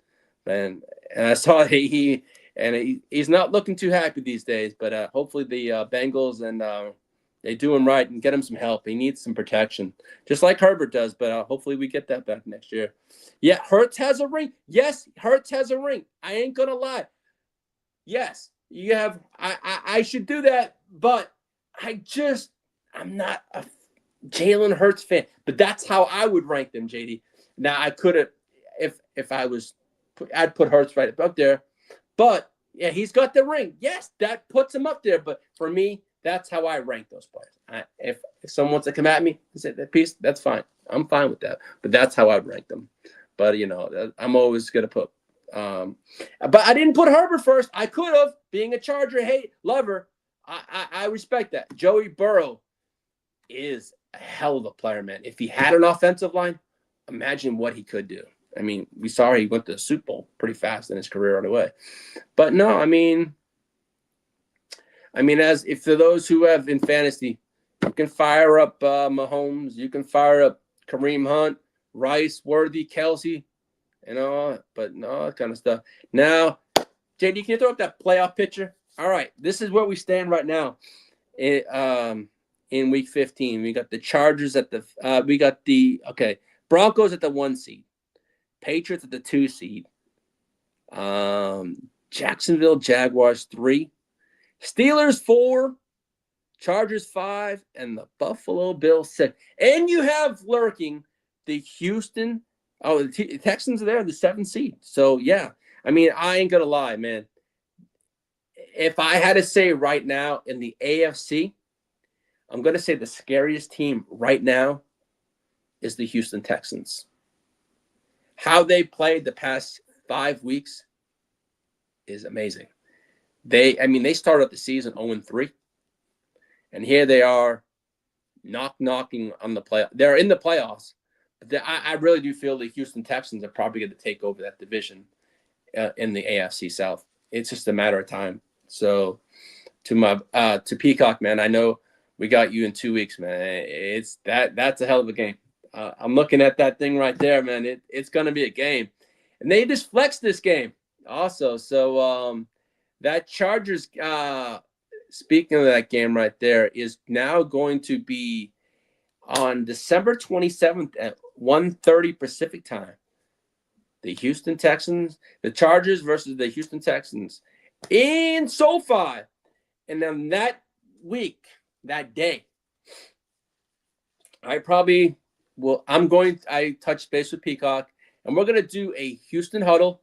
And I saw he's not looking too happy these days. But hopefully the Bengals and they do him right and get him some help. He needs some protection, just like Herbert does. But hopefully we get that back next year. Yeah, Hurts has a ring. Yes, Hurts has a ring. I ain't gonna lie. Yes, you have. I should do that, but I'm not a Jalen Hurts fan. But that's how I would rank them, JD. Now I could have, if I was, I'd put Hurts right up there. But yeah, he's got the ring. Yes, that puts him up there. But for me, that's how I rank those players. If someone wants to come at me and say that piece, that's fine. I'm fine with that. But that's how I rank them. But, I'm always going to put but I didn't put Herbert first. I could have, being a Charger lover. I respect that. Joey Burrow is a hell of a player, man. If he had an offensive line, imagine what he could do. I mean, we saw he went to the Super Bowl pretty fast in his career right away. But no, as if for those who have in fantasy, You can fire up Mahomes. You can fire up Kareem Hunt, Rice, Worthy, Kelsey, but no, that kind of stuff. Now, JD, can you throw up that playoff picture? All right, this is where we stand right now. In week 15, we got the Chargers at the Broncos at the 1 seed, Patriots at the 2 seed, Jacksonville Jaguars 3, Steelers 4, Chargers 5, and the Buffalo Bills 6. And you have lurking the Houston. The Texans are there, the 7th seed. So yeah, I mean, I ain't gonna lie, man. If I had to say right now in the AFC, I'm going to say the scariest team right now is the Houston Texans. How they played the past 5 weeks is amazing. They started the season 0-3, and here they are knocking on the play. They're in the playoffs, but I really do feel the Houston Texans are probably going to take over that division in the AFC South. It's just a matter of time. So to Peacock, man, I know we got you in 2 weeks, man. That's a hell of a game. I'm looking at that thing right there, man. It's going to be a game. And they just flexed this game also. So that Chargers, speaking of that game right there, is now going to be on December 27th at 1:30 Pacific time. The Houston Texans, the Chargers versus the Houston Texans in SoFi. And then that week, that day, I touch base with Peacock, and we're going to do a Houston huddle.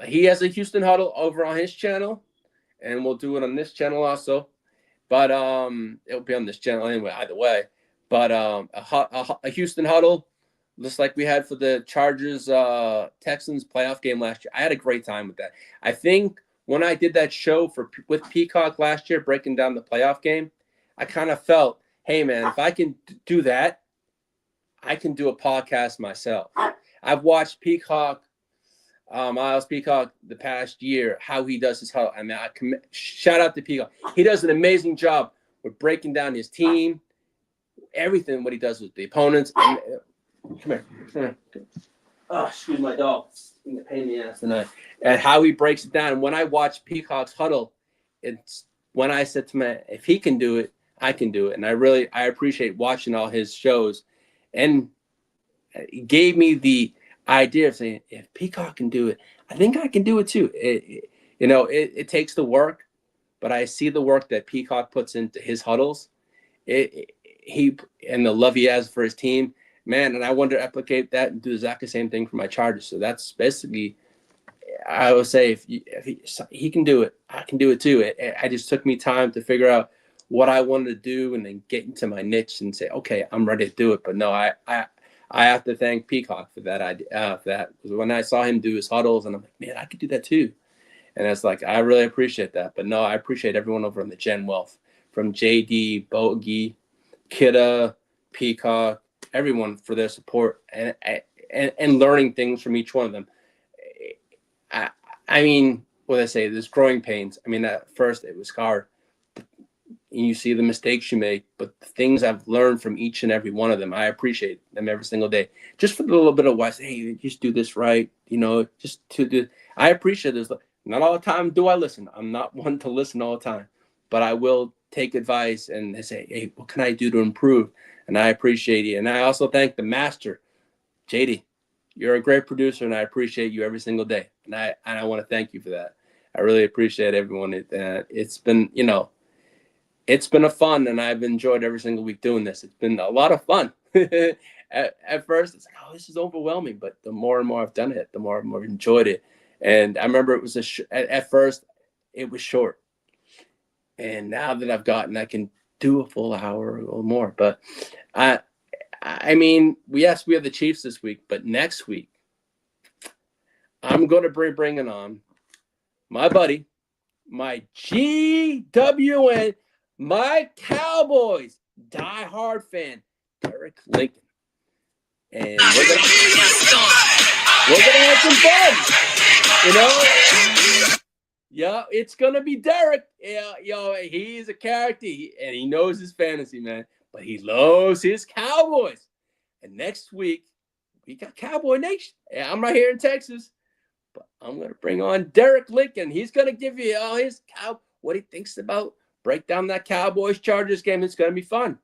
He has a Houston huddle over on his channel, and we'll do it on this channel also. But it'll be on this channel anyway, either way. But a Houston huddle, just like we had for the Chargers Texans playoff game last year. I had a great time with that. I think when I did that show with Peacock last year, breaking down the playoff game, I kind of felt, hey, man, if I can do that, I can do a podcast myself. I've watched Peacock, Miles Peacock, the past year, how he does his huddle. I mean, shout out to Peacock. He does an amazing job with breaking down his team, everything, what he does with the opponents. Come here. Oh, excuse my dog. It's a pain in the ass tonight. And how he breaks it down. And when I watch Peacock's huddle, it's when I said to him, if he can do it, I can do it. And I appreciate watching all his shows. And it gave me the idea of saying, if Peacock can do it, I think I can do it too. It takes the work, but I see the work that Peacock puts into his huddles. He and the love he has for his team, man. And I want to replicate that and do the exact same thing for my Chargers. So that's basically, I would say, if he can do it, I can do it too. It just took me time to figure out what I wanted to do and then get into my niche and say, okay, I'm ready to do it. But no, I have to thank Peacock for that idea. For that, because when I saw him do his huddles, and I'm like, man, I could do that too. And it's like, I really appreciate that. But no, I appreciate everyone over on the Gen Wealth, from JD, Bogey, Kidda, Peacock, everyone for their support and learning things from each one of them. I mean, what I say, there's growing pains. I mean, at first it was hard. And you see the mistakes you make, but the things I've learned from each and every one of them, I appreciate them every single day. Just for the little bit of wise, hey, just do this right, just to do. I appreciate this. Not all the time do I listen. I'm not one to listen all the time, but I will take advice and say, hey, what can I do to improve? And I appreciate you. And I also thank the master, JD. You're a great producer, and I appreciate you every single day. And I want to thank you for that. I really appreciate everyone. It's been, it's been a fun, and I've enjoyed every single week doing this. It's been a lot of fun. At first, it's like, oh, this is overwhelming. But the more and more I've done it, the more and more I've enjoyed it. And I remember it was at first, it was short. And now that I can do a full hour or more. But I mean, yes, we have the Chiefs this week, but next week, I'm going to bring it on my buddy, my GWN, my Cowboys diehard fan, Derek Lincoln. And we're going to have some fun, Yeah, it's gonna be Derek. Yeah, he's a character, and he knows his fantasy, man. But he loves his Cowboys. And next week we got Cowboy Nation. Yeah, I'm right here in Texas, but I'm gonna bring on Derek Lincoln. He's gonna give you all his what he thinks about. Break down that Cowboys Chargers game. It's gonna be fun.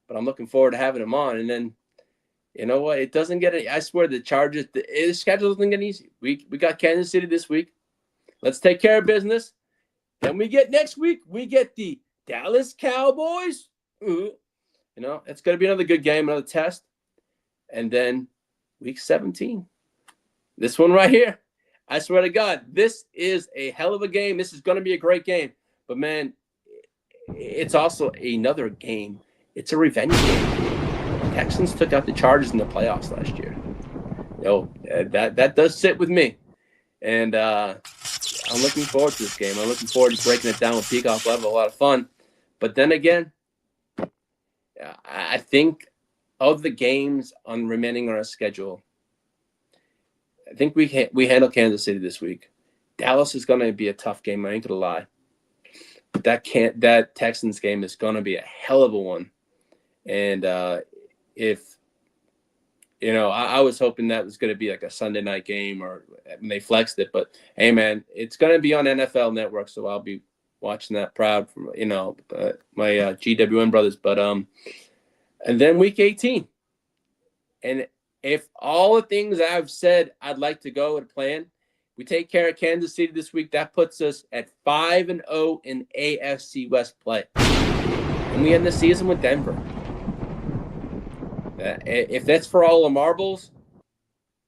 But I'm looking forward to having him on. And then, you know what? It doesn't get any. I swear the Chargers, the schedule doesn't get easy. We got Kansas City this week. Let's take care of business. Then we get next week, we get the Dallas Cowboys. You know, it's going to be another good game, another test. And then week 17. This one right here. I swear to God, this is a hell of a game. This is going to be a great game. But, man, it's also another game. It's a revenge game. The Texans took out the Chargers in the playoffs last year. That does sit with me. And I'm looking forward to this game. I'm looking forward to breaking it down with Peacock. We'll have a lot of fun. But then again, I think of the games remaining on our schedule, I think we handle Kansas City this week. Dallas is going to be a tough game. I ain't going to lie. But that Texans game is going to be a hell of a one. And if you know, I was hoping that was going to be like a Sunday night game or when they flexed it. But, hey, man, it's going to be on NFL Network, so I'll be watching that proud from, you know, my GWN brothers. But and then week 18. And if all the things I've said I'd like to go and plan, we take care of Kansas City this week. That puts us at 5-0 in AFC West play. And we end the season with Denver. If that's for all the marbles,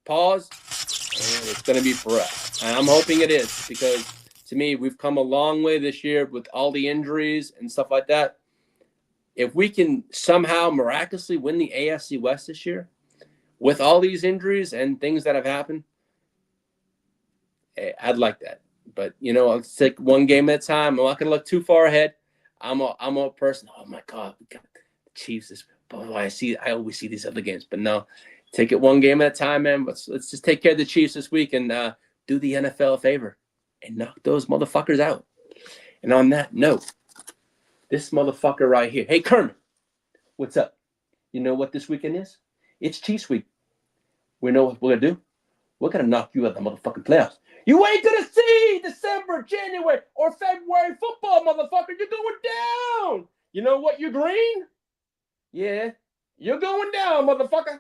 pause, and it's going to be for us. And I'm hoping it is, because to me, we've come a long way this year with all the injuries and stuff like that. If we can somehow miraculously win the AFC West this year with all these injuries and things that have happened, I'd like that. But, you know, I'll take one game at a time. I'm not going to look too far ahead. I'm a person, oh, my God, we got the Chiefs this. Boy, I always see these other games, but no, take it one game at a time, man. Let's just take care of the Chiefs this week and do the NFL a favor and knock those motherfuckers out. And on that note, this motherfucker right here, hey Kermit, what's up? You know what this weekend is? It's Chiefs week. We know what we're gonna do. We're gonna knock you out of the motherfucking playoffs. You ain't gonna see December, January, or February football, motherfucker. You're going down. You know what? You're green. Yeah, you're going down, motherfucker.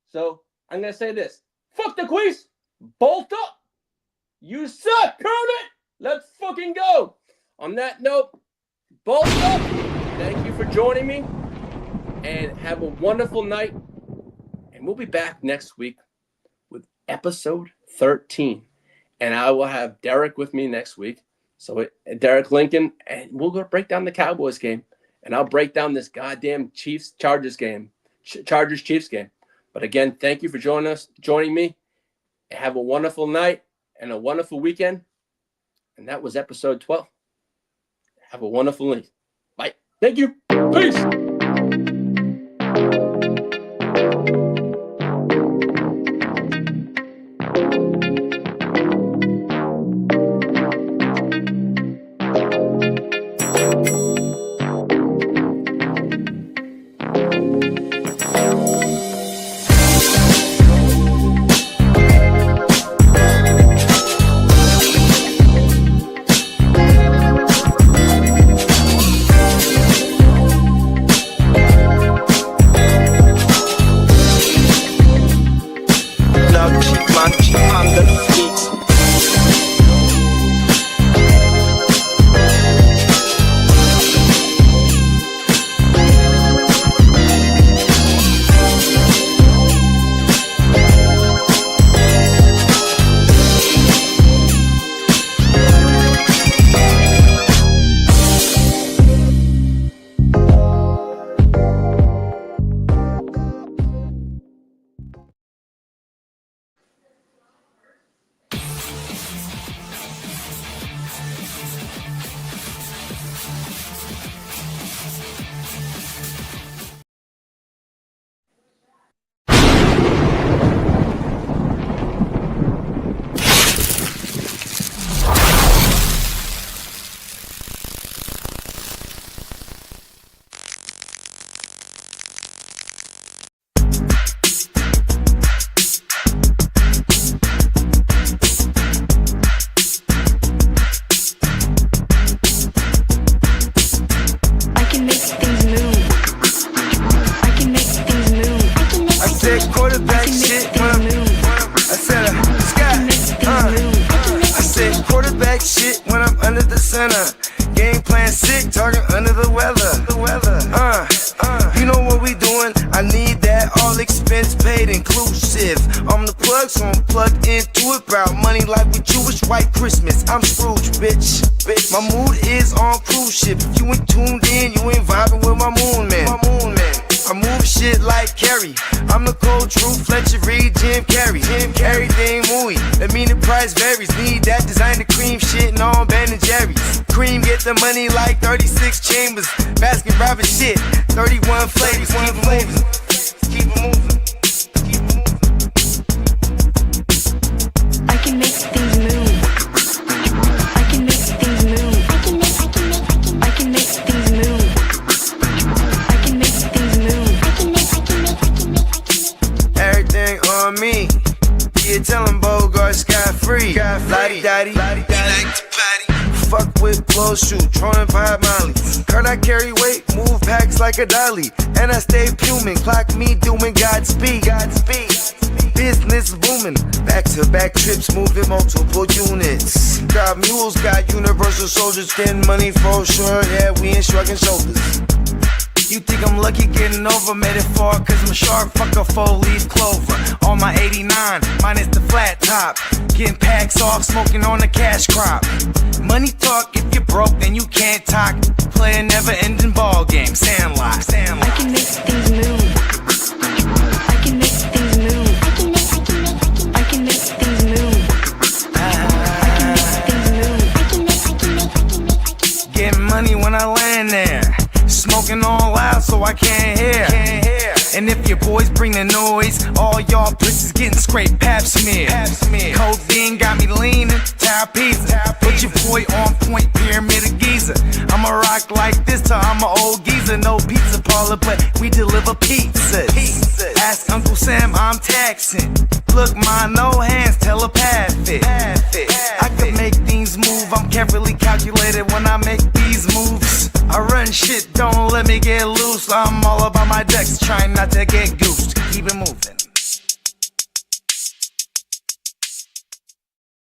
So I'm going to say this. Fuck the quiz. Bolt up. You suck, Kermit. Let's fucking go. On that note, bolt up. Thank you for joining me. And have a wonderful night. And we'll be back next week with episode 13. And I will have Derek with me next week. So Derek Lincoln. And we'll go break down the Cowboys game. And I'll break down this goddamn Chargers game. Chargers-Chiefs game. But again, thank you for joining me. Have a wonderful night and a wonderful weekend. And that was episode 12. Have a wonderful night. Bye. Thank you. Peace. quarterback shit when I'm, I said, I said quarterback shit when I'm under the center. Game plan sick, target under the weather. You know what we doing? I need that all expense paid inclusive. I'm the plug, so I'm plugged into it. About money like with Jewish white Christmas. I'm Scrooge, bitch. My mood is on cruise ship. If you ain't tuned in, you ain't vibing with my moon man. I move shit like Kerry. I'm the cold truth, Fletcher Reed, Jim Carrey. Everything movie, that mean the price varies. Need that designer cream shit and all Ben and Jerry's. Cream get the money like 36 chambers. Baskin Robbins shit, 31 flavors. Keep it moving. I can make things move. I can make things move. I can make things move. I can make things move. Everything on me. Yeah, tell him Bogart scot-free. Lottie-dottie. Like to party. Fuck with clothes, shoot, trolling 5 Molly. Kurt, I carry weight, move packs like a dolly. And I stay fuming, clock me doing Godspeed. Business booming, back-to-back trips, moving multiple units. Got mules, got universal soldiers, getting money for sure. Yeah, we ain't shrugging shoulders. You think I'm lucky getting over, made it far cause I'm sharp, fuck a 4-leaf clover. On my 89, minus the flat top. Getting packs off, smoking on the cash crop. Money talk, if you're broke then you can't talk. Play a never ending ball game, Sandlot. I can make things move. I can make things move. I can make things move. Getting money when I land there. Smoking all loud so I can't hear. And if your boys bring the noise, all y'all pussies getting scraped pap smear. Codeine got me leaning, towel pizza. Put your boy on point, pyramid of Giza. I'ma rock like this till I'm an old geezer. No pizza parlor, but we deliver pizzas. Ask Uncle Sam, I'm taxing. Look, ma, no hands, telepathic. I can make things move, I'm carefully calculated when I make these moves. I run shit, don't let me get loose. I'm all about my decks, trying not to get goosed. Keep it moving.